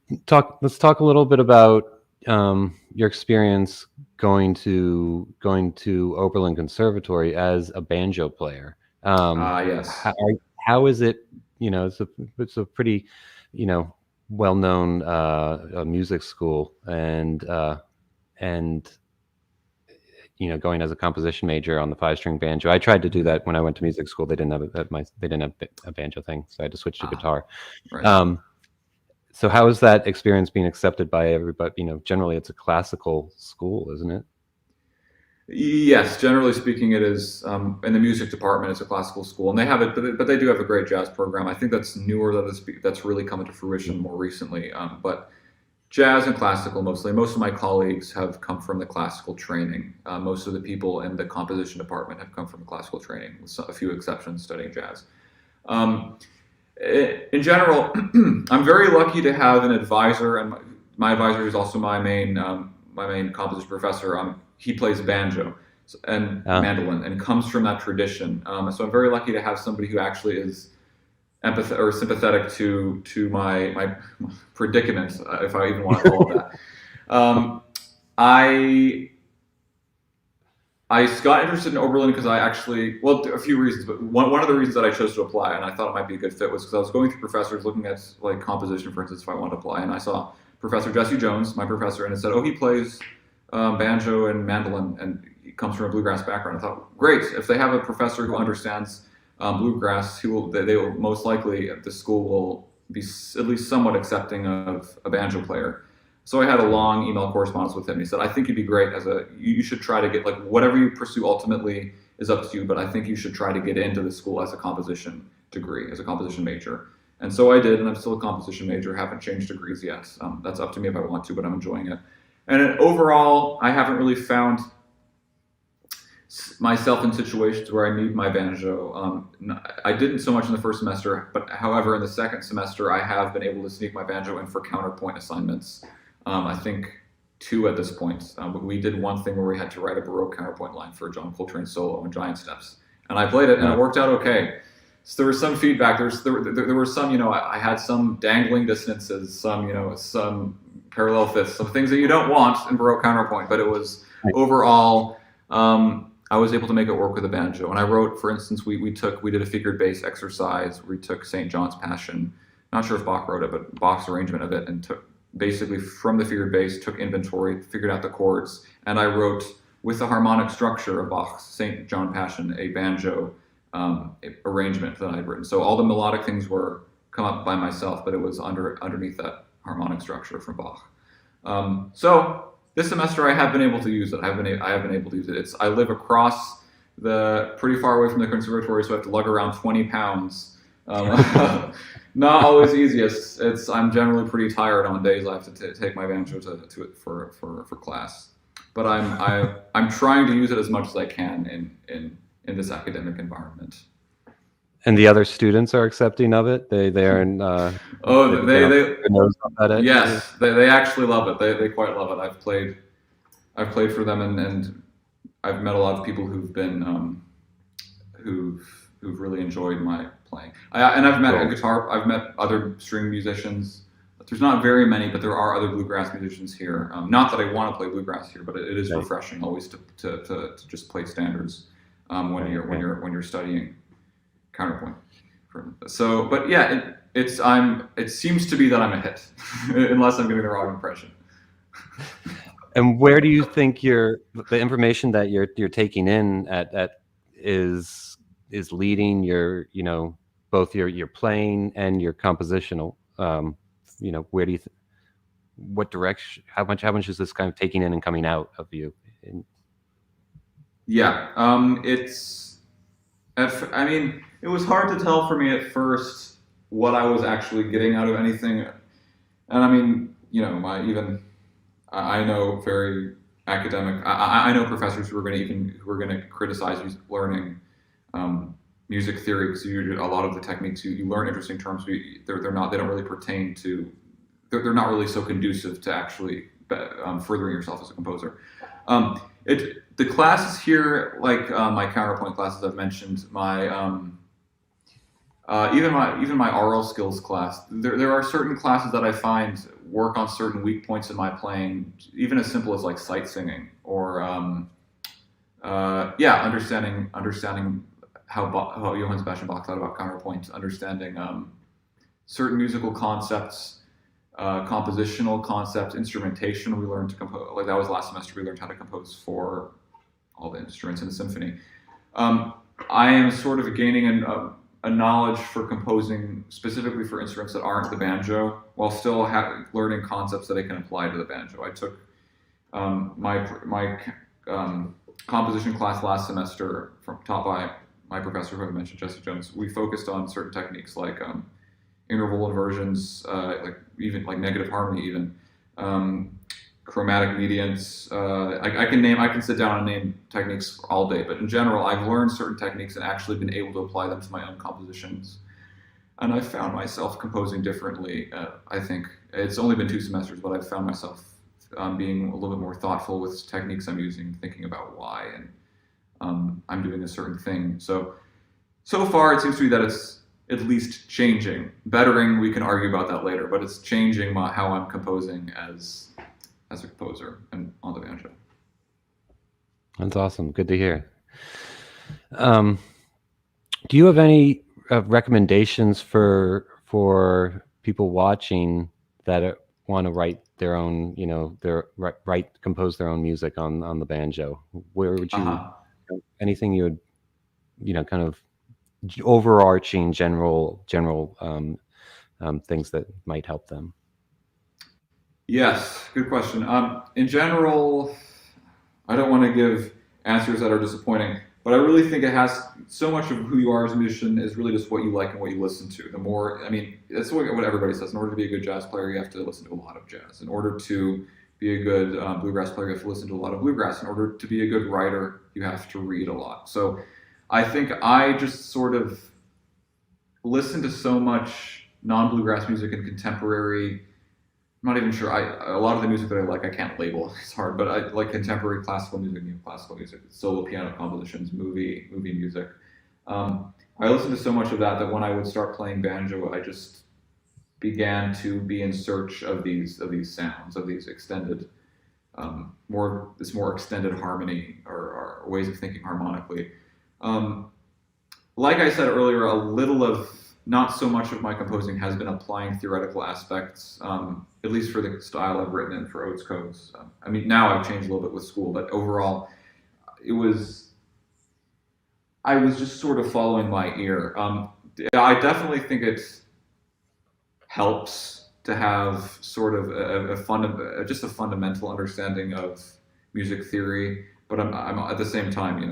let's talk a little bit about your experience going to Oberlin Conservatory as a banjo player. Yes. How is it? It's a pretty well-known music school, and going as a composition major on the 5-string banjo. I tried to do that when I went to music school. They didn't have a banjo thing, so I had to switch to guitar. Right. So how is that experience being accepted by everybody? Generally it's a classical school, isn't it? Yes, generally speaking, it is. In the music department, it's a classical school, and they have it, but they do have a great jazz program. I think that's newer, that's really come into fruition more recently. But jazz and classical mostly. Most of my colleagues have come from the classical training. Most of the people in the composition department have come from classical training, with a few exceptions studying jazz. In general, I'm very lucky to have an advisor, and my advisor is also my main composition professor. He plays banjo and mandolin and comes from that tradition. So I'm very lucky to have somebody who actually is sympathetic to my predicament, if I even want to call it that. I got interested in Oberlin because a few reasons, but one of the reasons that I chose to apply, and I thought it might be a good fit, was because I was going through professors looking at composition, for instance, if I wanted to apply, and I saw Professor Jesse Jones, my professor, and it said, he plays banjo and mandolin, and he comes from a bluegrass background. I thought, great, if they have a professor who understands bluegrass, they will most likely, the school will be at least somewhat accepting of a banjo player. So I had a long email correspondence with him. He said, I think you'd be great you should try to get, whatever you pursue ultimately is up to you, but I think you should try to get into the school as a composition degree, as a composition major. And so I did, and I'm still a composition major, haven't changed degrees yet. That's up to me if I want to, but I'm enjoying it. And overall, I haven't really found myself in situations where I need my banjo. I didn't so much in the first semester, but however, in the second semester, I have been able to sneak my banjo in for counterpoint assignments. I think 2 at this point. We did one thing where we had to write a Baroque counterpoint line for John Coltrane solo in Giant Steps, and I played it, and it worked out okay. So there was some feedback. There were some, I had some dangling dissonances, some parallel fifths, some things that you don't want in Baroque counterpoint. But it was overall, I was able to make it work with a banjo. And I wrote, for instance, we did a figured bass exercise. We took St. John's Passion. Not sure if Bach wrote it, but Bach's arrangement of it, and took basically from the figured bass, took inventory, figured out the chords, and I wrote with the harmonic structure of Bach's St. John Passion a banjo arrangement that I'd written. So all the melodic things were come up by myself, but it was underneath that harmonic structure from Bach. So this semester I have been able to use it. I have been able to use it. I live across pretty far away from the conservatory, so I have to lug around 20 pounds. Not always easy. I'm generally pretty tired on days I have to take my banjo to it for class. But I'm trying to use it as much as I can in this academic environment. And the other students are accepting of it. They yes, they actually love it. They quite love it. I've played for them, and I've met a lot of people who've been who've really enjoyed my playing. I've met other string musicians. There's not very many, but there are other bluegrass musicians here. Not that I want to play bluegrass here, but it is refreshing always to just play standards when you're studying counterpoint. So, but yeah, it seems to be that I'm a hit, unless I'm giving the wrong impression. And where do you think the information that you're taking in at is leading your, both your playing and your compositional? Where do you what direction? How much is this kind of taking in and coming out of you? Yeah, it was hard to tell for me at first what I was actually getting out of anything. And I know very academic. I know professors who are going to criticize learning music theory, because a lot of the techniques you learn interesting terms. They don't really pertain to. They're not really so conducive to actually furthering yourself as a composer. The classes here, like my counterpoint classes I've mentioned, even my oral skills class, there are certain classes that I find work on certain weak points in my playing, even as simple as like sight singing or understanding how Johann Sebastian Bach thought about counterpoint, understanding certain musical concepts, compositional concepts, instrumentation. We learned to compose, like that was last semester, we learned how to compose for all the instruments in a symphony. I am sort of gaining a knowledge for composing specifically for instruments that aren't the banjo, while still learning concepts that I can apply to the banjo. I took my composition class last semester taught by my professor who I mentioned, Jesse Jones. We focused on certain techniques like interval inversions, like negative harmony, even chromatic medians. I can sit down and name techniques all day, but in general, I've learned certain techniques and actually been able to apply them to my own compositions. And I found myself composing differently. I think it's only been 2 semesters, but I've found myself being a little bit more thoughtful with techniques I'm using, thinking about why, and I'm doing a certain thing. So far, it seems to be that it's at least changing. Bettering, we can argue about that later, but it's changing how I'm composing as a composer and on the banjo. That's awesome. Good to hear. Do you have any recommendations for people watching that want to write their own, compose their own music on the banjo? Where would you, anything you would, kind of overarching general things that might help them? Yes, good question. In general, I don't want to give answers that are disappointing, but I really think it has so much of who you are as a musician is really just what you like and what you listen to. That's what everybody says. In order to be a good jazz player, you have to listen to a lot of jazz. In order to be a good bluegrass player, you have to listen to a lot of bluegrass. In order to be a good writer, you have to read a lot. So I think I just sort of listen to so much non-bluegrass music and contemporary. I'm not even sure. A lot of the music that I like, I can't label. It's hard, but I like contemporary classical music, neoclassical music, solo piano compositions, movie music. I listened to so much of that when I would start playing banjo, I just began to be in search of these sounds, of these extended more extended harmony or ways of thinking harmonically. Like I said earlier, not so much of my composing has been applying theoretical aspects, at least for the style I've written in for Odes Codes. I mean, now I've changed a little bit with school, but overall, I was just sort of following my ear. I definitely think it helps to have sort of just a fundamental understanding of music theory, but I'm at the same time,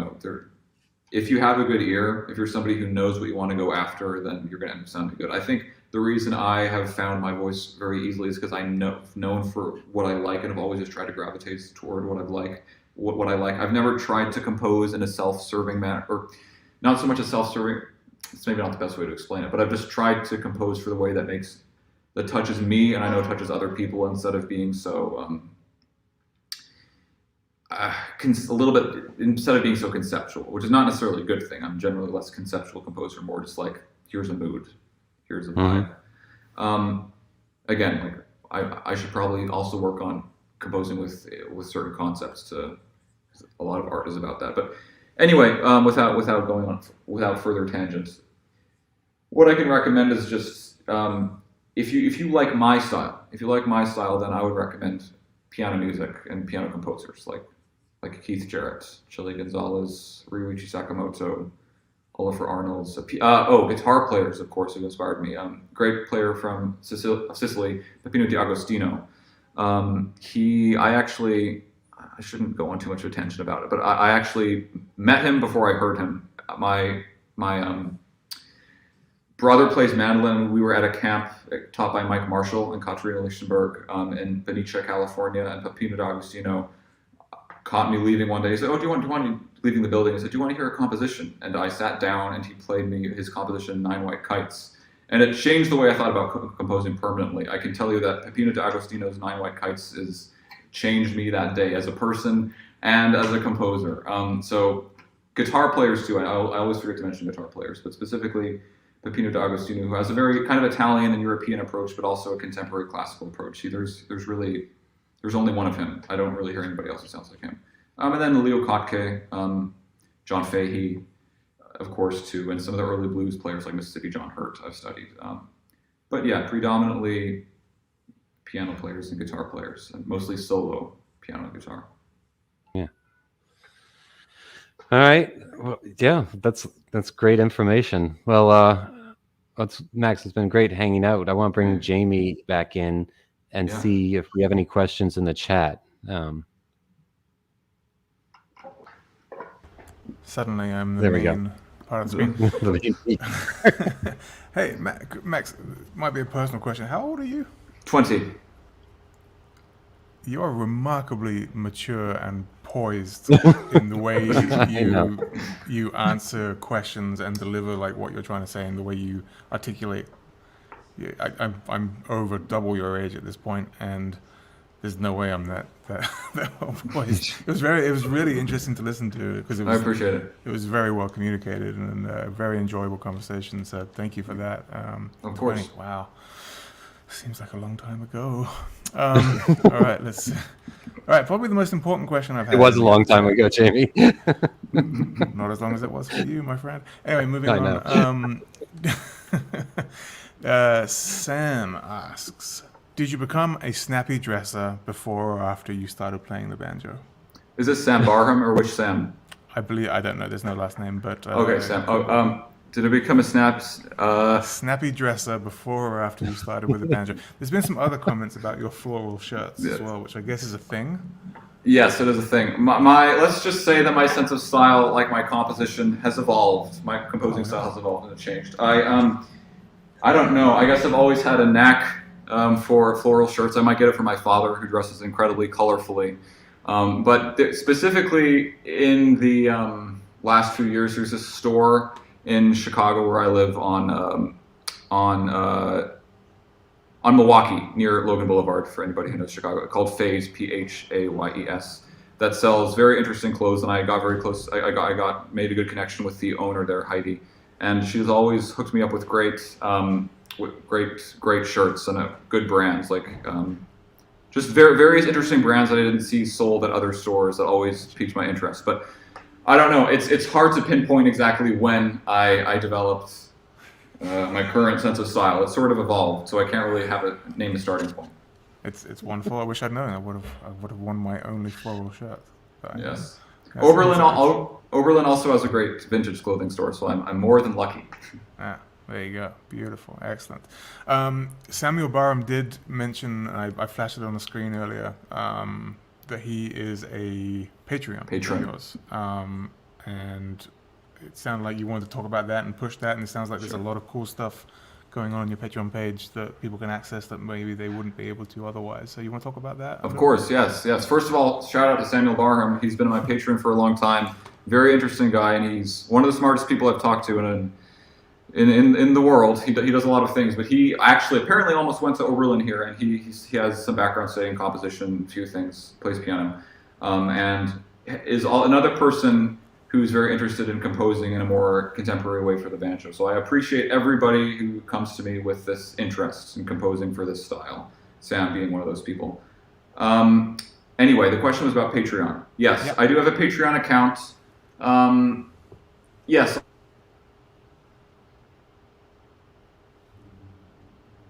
if you have a good ear, if you're somebody who knows what you want to go after, then you're going to end up sounding good. I think the reason I have found my voice very easily is because I'm known for what I like, and I've always just tried to gravitate toward what I like. I've never tried to compose in a self-serving manner, or not so much a self-serving. It's maybe not the best way to explain it, but I've just tried to compose for the way that touches me, and I know touches other people, instead of being so. Instead of being so conceptual, which is not necessarily a good thing. I'm generally less conceptual composer, more just like, here's a mood, here's a vibe. Again, like I should probably also work on composing with certain concepts. A lot of art is about that. But anyway, without further tangents, what I can recommend is just if you like my style, then I would recommend piano music and piano composers like Keith Jarrett, Chili Gonzalez, Ryuichi Sakamoto, Olafur Arnolds. Guitar players, of course, who inspired me. Great player from Sicily, Peppino D'Agostino. I shouldn't go on too much attention about it, but I actually met him before I heard him. My brother plays mandolin. We were at a camp taught by Mike Marshall and Katerina Lichtenberg in Benicia, California, and Peppino D'Agostino caught me leaving one day. He said, "Oh, do you want me leaving the building?" I said, "Do you want to hear a composition?" And I sat down, and he played me his composition, Nine White Kites. And it changed the way I thought about composing permanently. I can tell you that Peppino D'Agostino's Nine White Kites changed me that day as a person and as a composer. So guitar players too. I always forget to mention guitar players, but specifically Peppino D'Agostino, who has a very kind of Italian and European approach, but also a contemporary classical approach. There's only one of him. I don't really hear anybody else who sounds like him. And then Leo Kottke, John Fahey, of course, too, and some of the early blues players like Mississippi John Hurt I've studied. But yeah, predominantly piano players and guitar players, and mostly solo piano and guitar. Yeah. All right. Well, yeah, that's great information. Well, Max, it's been great hanging out. I want to bring Jayme back in and see if we have any questions in the chat. Suddenly, I'm the main part of the screen. Hey, Max, might be a personal question. How old are you? 20. You are remarkably mature and poised in the way you answer questions and deliver like what you're trying to say, and the way you articulate. I'm over double your age at this point, and there's no way I'm that poised. It was really interesting to listen to, because I appreciate it. It was very well communicated and a very enjoyable conversation. So thank you for that. Of course. Wow. Seems like a long time ago. All right, let's. All right, probably the most important question I've had. It was a long time ago, Jayme. Not as long as it was for you, my friend. Anyway, moving on. Sam asks, did you become a snappy dresser before or after you started playing the banjo? Is this Sam Barham or which Sam? I don't know. There's no last name, but... okay, Sam. Did it become a snappy dresser before or after you started with the banjo? There's been some other comments about your floral shirts as well, which I guess is a thing. Yes, it is a thing. Let's just say that my sense of style, like my composition, has evolved. My composing style has evolved and changed. I don't know. I guess I've always had a knack for floral shirts. I might get it from my father, who dresses incredibly colorfully. But specifically in the last few years, there's this store in Chicago where I live on Milwaukee, near Logan Boulevard, for anybody who knows Chicago, called Phase, P-H-A-Y-E-S, that sells very interesting clothes. And I got very close. I made a good connection with the owner there, Heidi, and she's always hooked me up with great shirts and good brands like just various interesting brands that I didn't see sold at other stores that always piqued my interest. But I don't know. It's hard to pinpoint exactly when I developed my current sense of style. It's sort of evolved, so I can't really have a name a starting point. It's wonderful. I wish I'd known. I would have worn my only floral shirt. Yes. Oberlin also has a great vintage clothing store, so I'm more than lucky. Ah, there you go. Beautiful. Excellent. Samuel Barham did mention, I flashed it on the screen earlier, that he is a patron. Of yours. And it sounded like you wanted to talk about that and push that, and it sounds like there's a lot of cool stuff going on your Patreon page that people can access that maybe they wouldn't be able to otherwise. So you want to talk about that? Of course, yes. First of all, shout out to Samuel Barham. He's been my patron for a long time. Very interesting guy, and he's one of the smartest people I've talked to in the world. He does a lot of things, but he actually apparently almost went to Oberlin here, and he has some background studying composition, a few things, plays piano, and is another person who's very interested in composing in a more contemporary way for the banjo. So I appreciate everybody who comes to me with this interest in composing for this style, Sam being one of those people. Anyway, the question was about Patreon. Yes, yep. I do have a Patreon account. Yes.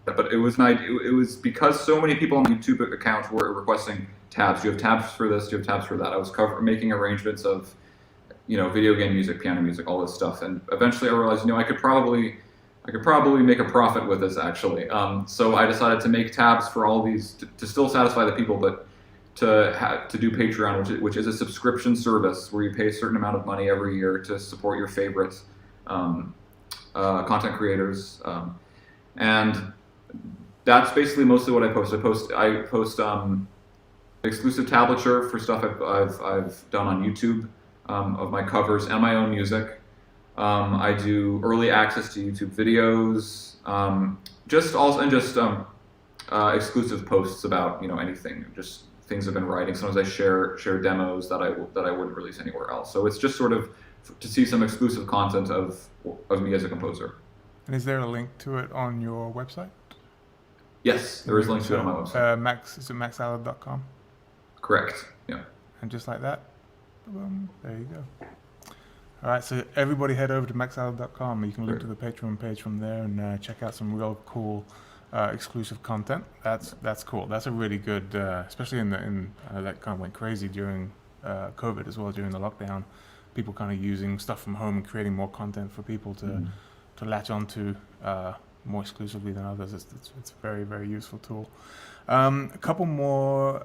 But it was because so many people on the YouTube account were requesting tabs. Do you have tabs for this? Do you have tabs for that? I was making arrangements of video game music, piano music, all this stuff. And eventually I realized, I could probably make a profit with this actually. So I decided to make tabs for all these to still satisfy the people, but to do Patreon, which is a subscription service where you pay a certain amount of money every year to support your favorite content creators. And that's basically mostly what I post. I post exclusive tablature for stuff I've done on YouTube. Of my covers and my own music. I do early access to YouTube videos, exclusive posts about anything, just things I've been writing. Sometimes I share demos that I wouldn't release anywhere else. So it's just sort of to see some exclusive content of me as a composer. And is there a link to it on your website? Yes, there is a link to it on my website. Is it maxallard.com? Correct. Yeah. And just like that. Boom, there you go. All right, so everybody head over to maxallard.com. You can link to the Patreon page from there and check out some real cool exclusive content. That's cool. That's a really good, especially in that kind of went crazy during COVID as well, during the lockdown. People kind of using stuff from home and creating more content for people to latch onto more exclusively than others. It's a very, very useful tool. A couple more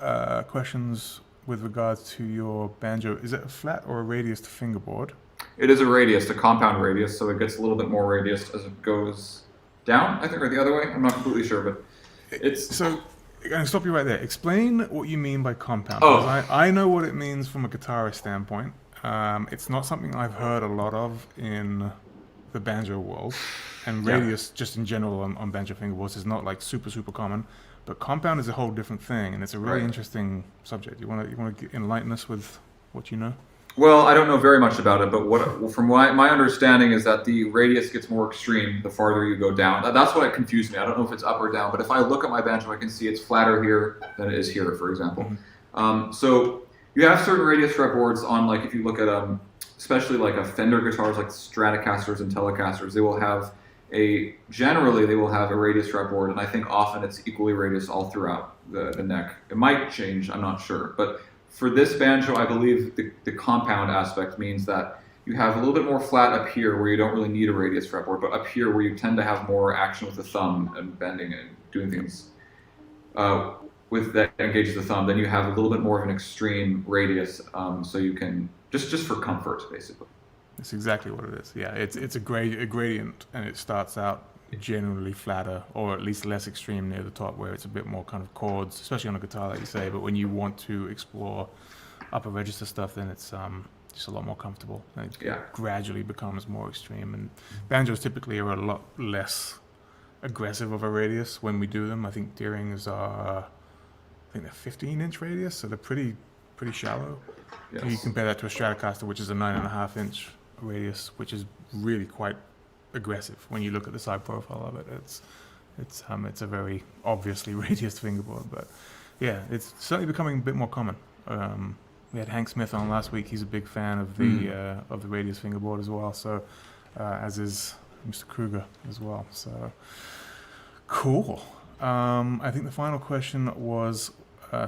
questions with regards to your banjo. Is it a flat or a radiused fingerboard? It is a radius, a compound radius, so it gets a little bit more radius as it goes down, I think, or the other way. I'm not completely sure, but it's... So, I'm going to stop you right there. Explain what you mean by compound. Oh. I know what it means from a guitarist standpoint. It's not something I've heard a lot of in the banjo world. And radius, just in general on banjo fingerboards, is not like super, super common. But compound is a whole different thing, and it's a really interesting subject. You want to enlighten us with what you know? Well, I don't know very much about it, but from my understanding is that the radius gets more extreme the farther you go down. That's what confused me. I don't know if it's up or down, but if I look at my banjo, I can see it's flatter here than it is here, for example. Mm-hmm. So you have certain radius fretboards on, like if you look at especially like a Fender guitars, like Stratocasters and Telecasters, they will have generally they will have a radius fretboard, and I think often it's equally radius all throughout the neck. It might change, I'm not sure, but for this banjo, I believe the compound aspect means that you have a little bit more flat up here where you don't really need a radius fretboard, but up here where you tend to have more action with the thumb and bending and doing things with that engages the thumb, then you have a little bit more of an extreme radius, so you can just for comfort, basically. That's exactly what it is. Yeah, it's a gradient, and it starts out generally flatter, or at least less extreme near the top, where it's a bit more kind of chords, especially on a guitar, like you say. But when you want to explore upper register stuff, then it's just a lot more comfortable, and it gradually becomes more extreme. And banjos typically are a lot less aggressive of a radius when we do them. I think Deering's are, I think they're 15-inch radius, so they're pretty shallow. Yes. You compare that to a Stratocaster, which is a 9.5-inch radius, which is really quite aggressive when you look at the side profile of it. It's a very obviously radiused fingerboard, but Yeah, it's certainly becoming a bit more common. We had Hank Smith on last week. He's a big fan of the radius fingerboard as well. So, as is Mr. Kruger as well. So, cool. I think the final question was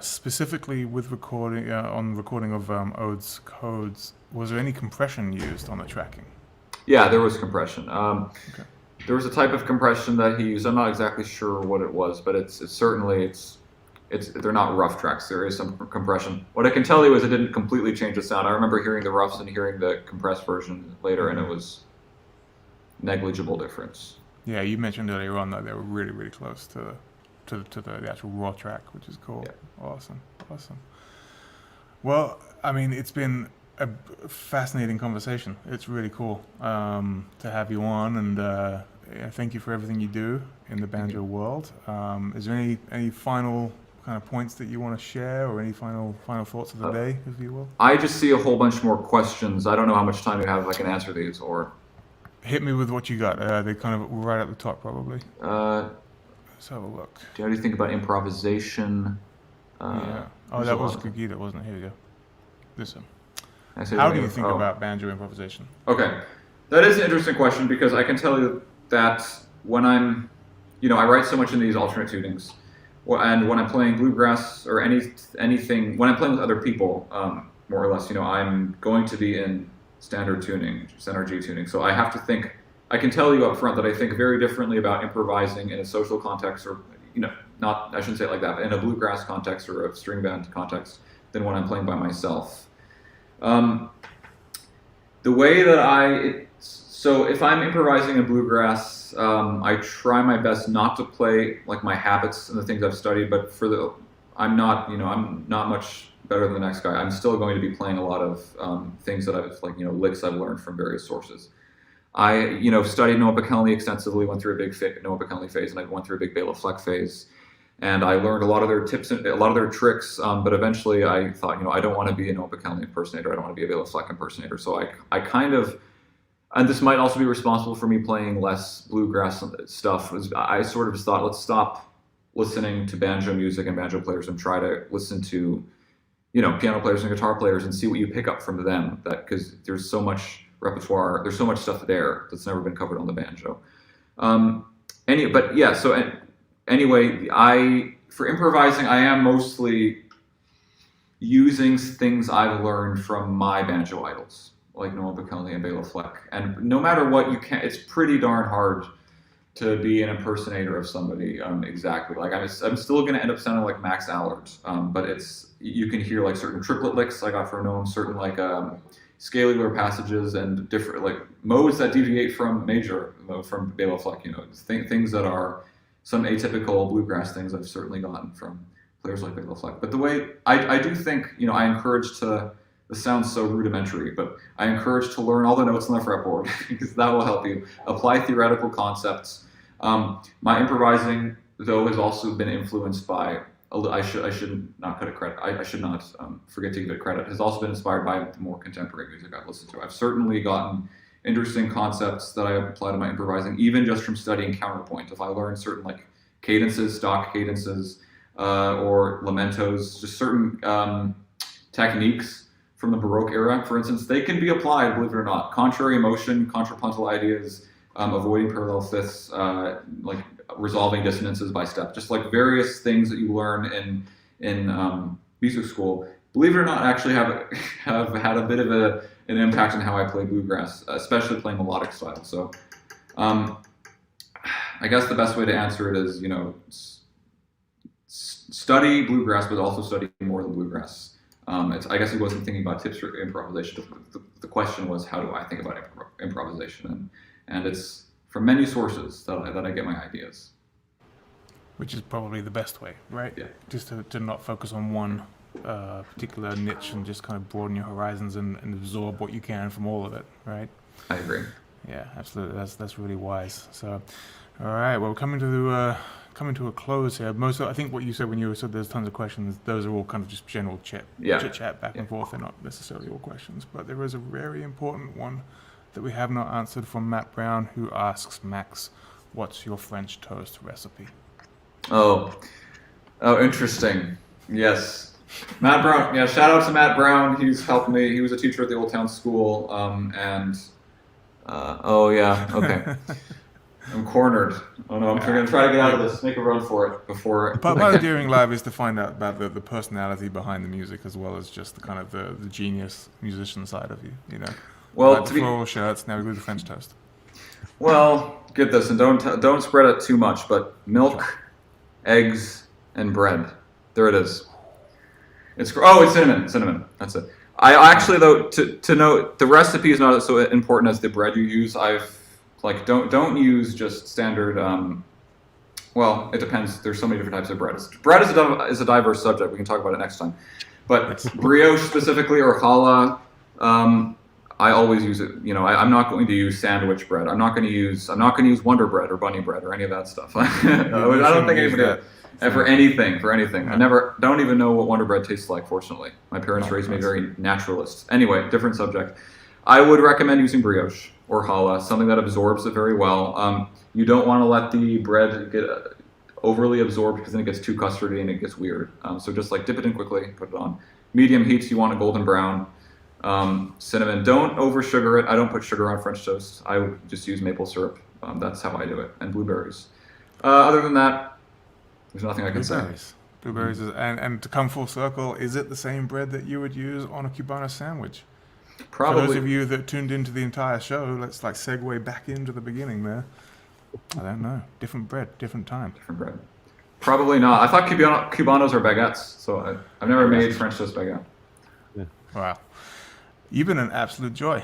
specifically with recording on recording of Odes Codes. Was there any compression used on the tracking? Yeah, there was compression. Okay. There was a type of compression that he used. I'm not exactly sure what it was, but it's certainly they're not rough tracks. There is some compression. What I can tell you is it didn't completely change the sound. I remember hearing the roughs and hearing the compressed version later, and it was negligible difference. Yeah, you mentioned earlier on that they were really, really close to the actual raw track, which is cool. Yeah. Awesome. Well, I mean, it's been a fascinating conversation. It's really cool to have you on, and thank you for everything you do in the banjo world. Is there any final kind of points that you want to share, or any final thoughts of the day, if you will? I just see a whole bunch more questions. I don't know how much time you have if I can answer these, or hit me with what you got. They're kind of right at the top, probably. Let's have a look. How do you think about improvisation? Yeah. Oh, that was Gagita, wasn't it? Here we go. This one. How do you think about banjo improvisation? Okay, that is an interesting question, because I can tell you that when I'm, I write so much in these alternate tunings, and when I'm playing bluegrass or anything, when I'm playing with other people, more or less, I'm going to be in standard tuning, standard G tuning. So I have to think. I can tell you up front that I think very differently about improvising in a social context, or not. I shouldn't say it like that, but in a bluegrass context or a string band context, than when I'm playing by myself. The way that so if I'm improvising in bluegrass, I try my best not to play like my habits and the things I've studied, but I'm not much better than the next guy. I'm still going to be playing a lot of things that I've licks I've learned from various sources. I studied Noah Bacalny extensively, went through a big Noah Bacalny phase, and I went through a big Béla Fleck phase. And I learned a lot of their tips and a lot of their tricks, but eventually I thought, I don't want to be a Noah Bacalny impersonator. I don't want to be a Béla Fleck impersonator. So I kind of, and this might also be responsible for me playing less bluegrass stuff, I sort of just thought, let's stop listening to banjo music and banjo players and try to listen to, piano players and guitar players and see what you pick up from them. Because there's so much repertoire, there's so much stuff there that's never been covered on the banjo. Anyway, for improvising, I am mostly using things I've learned from my banjo idols, like Noah Bacalny and Béla Fleck. And no matter what, it's pretty darn hard to be an impersonator of somebody exactly. Like I'm still going to end up sounding like Max Allard, but you can hear like certain triplet licks I got from Noam, certain like scalar passages and different like modes that deviate from major from Béla Fleck. Things that are some atypical bluegrass things I've certainly gotten from players like Béla Fleck. But the way I do think, I encourage this sounds so rudimentary, but I encourage to learn all the notes on the fretboard because that will help you apply theoretical concepts. My improvising, though, has also been influenced by, I should not cut it credit. I should not forget to give it credit. Has also been inspired by the more contemporary music I've listened to. I've certainly gotten interesting concepts that I apply to my improvising, even just from studying counterpoint. If I learn certain like cadences, stock cadences, or lamentos, just certain techniques from the Baroque era, for instance, they can be applied, believe it or not. Contrary motion, contrapuntal ideas, avoiding parallel fifths, like resolving dissonances by step, just like various things that you learn in music school, believe it or not, actually have had a bit of an impact on how I play bluegrass, especially playing melodic style. So I guess the best way to answer it is, study bluegrass, but also study more than bluegrass. I guess he wasn't thinking about tips for improvisation. The question was, how do I think about improvisation? And it's from many sources that I get my ideas. Which is probably the best way, right? Yeah. Just to not focus on one particular niche and just kind of broaden your horizons and absorb what you can from all of it, right? I agree. Yeah, absolutely. That's really wise. So, all right. Well, coming to a close here. I think what you said when you said there's tons of questions, those are all kind of just general chit chat back and forth. They're not necessarily all questions, but there is a very important one that we have not answered from Matt Brown, who asks, Max, what's your French toast recipe? Oh, interesting. Yes. Matt Brown. Yeah, shout out to Matt Brown. He's helped me. He was a teacher at the Old Town School. Oh, yeah. Okay. I'm cornered. Oh, no. I'm going to try to get out of this. Make a run for it before. Part of During Live is to find out about the personality behind the music as well as just the kind of the genius musician side of you, you know. Well, like the floral shirts, now we do the French toast. Well, get this, and don't spread it too much, but milk, eggs, and bread. There it is. It's cinnamon. That's it. I actually, though, to note, the recipe is not so important as the bread you use. Don't use just standard. Well, it depends. There's so many different types of bread. Bread is a diverse subject. We can talk about it next time. But brioche specifically or challah, I always use it. You know, I'm not going to use sandwich bread. I'm not going to use Wonder Bread or Bunny Bread or any of that stuff. I don't think anybody. For anything. I don't even know what Wonder Bread tastes like, fortunately. My parents raised me very naturalist. Anyway, different subject. I would recommend using brioche or challah, something that absorbs it very well. You don't want to let the bread get overly absorbed because then it gets too custardy and it gets weird. So just like dip it in quickly, put it on. Medium heats, you want a golden brown. Cinnamon, don't over sugar it. I don't put sugar on French toast. I just use maple syrup. That's how I do it. And blueberries. Other than that, there's nothing I can say. Blueberries and to come full circle, is it the same bread that you would use on a Cubano sandwich? Probably. For those of you that tuned into the entire show, let's segue back into the beginning there. I don't know. Different bread, different time. Different bread. Probably not. I thought Cubanos are baguettes, so I've never made French toast baguette. Yeah. Wow. You've been an absolute joy.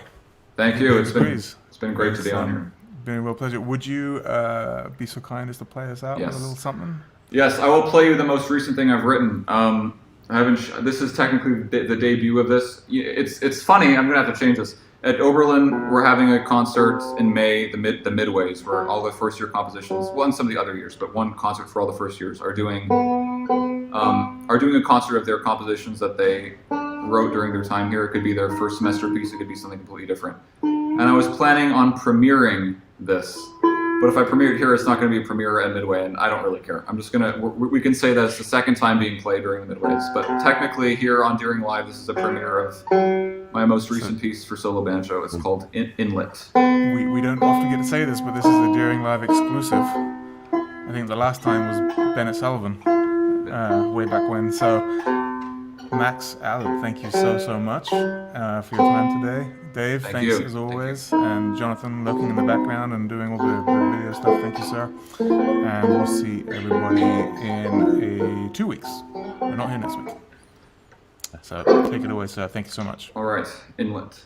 Thank you. It's been great to be on here. Been a real pleasure. Would you be so kind as to play us out with a little something? Yes, I will play you the most recent thing I've written. This is technically the debut of this. It's funny. I'm gonna have to change this. At Oberlin, we're having a concert in May. The midways, where all the first year compositions, well, and some of the other years, but one concert for all the first years are doing a concert of their compositions that they wrote during their time here. It could be their first semester piece. It could be something completely different. And I was planning on premiering this. But if I premiere it here, it's not going to be a premiere at Midway, and I don't really care. I'm just going to, we can say that it's the second time being played during the Midways. But technically here on During Live, this is a premiere of my most recent piece for solo banjo. It's called Inlet. We don't often get to say this, but this is a During Live exclusive. I think the last time was Bennett Sullivan, way back when. So Max Allard, thank you so much for your time today. Dave, thanks as always. And Jonathan lurking in the background and doing all the video stuff. Thank you, sir. And we'll see everybody in 2 weeks. We're not here next week. So take it away, sir. Thank you so much. All right, Inlet.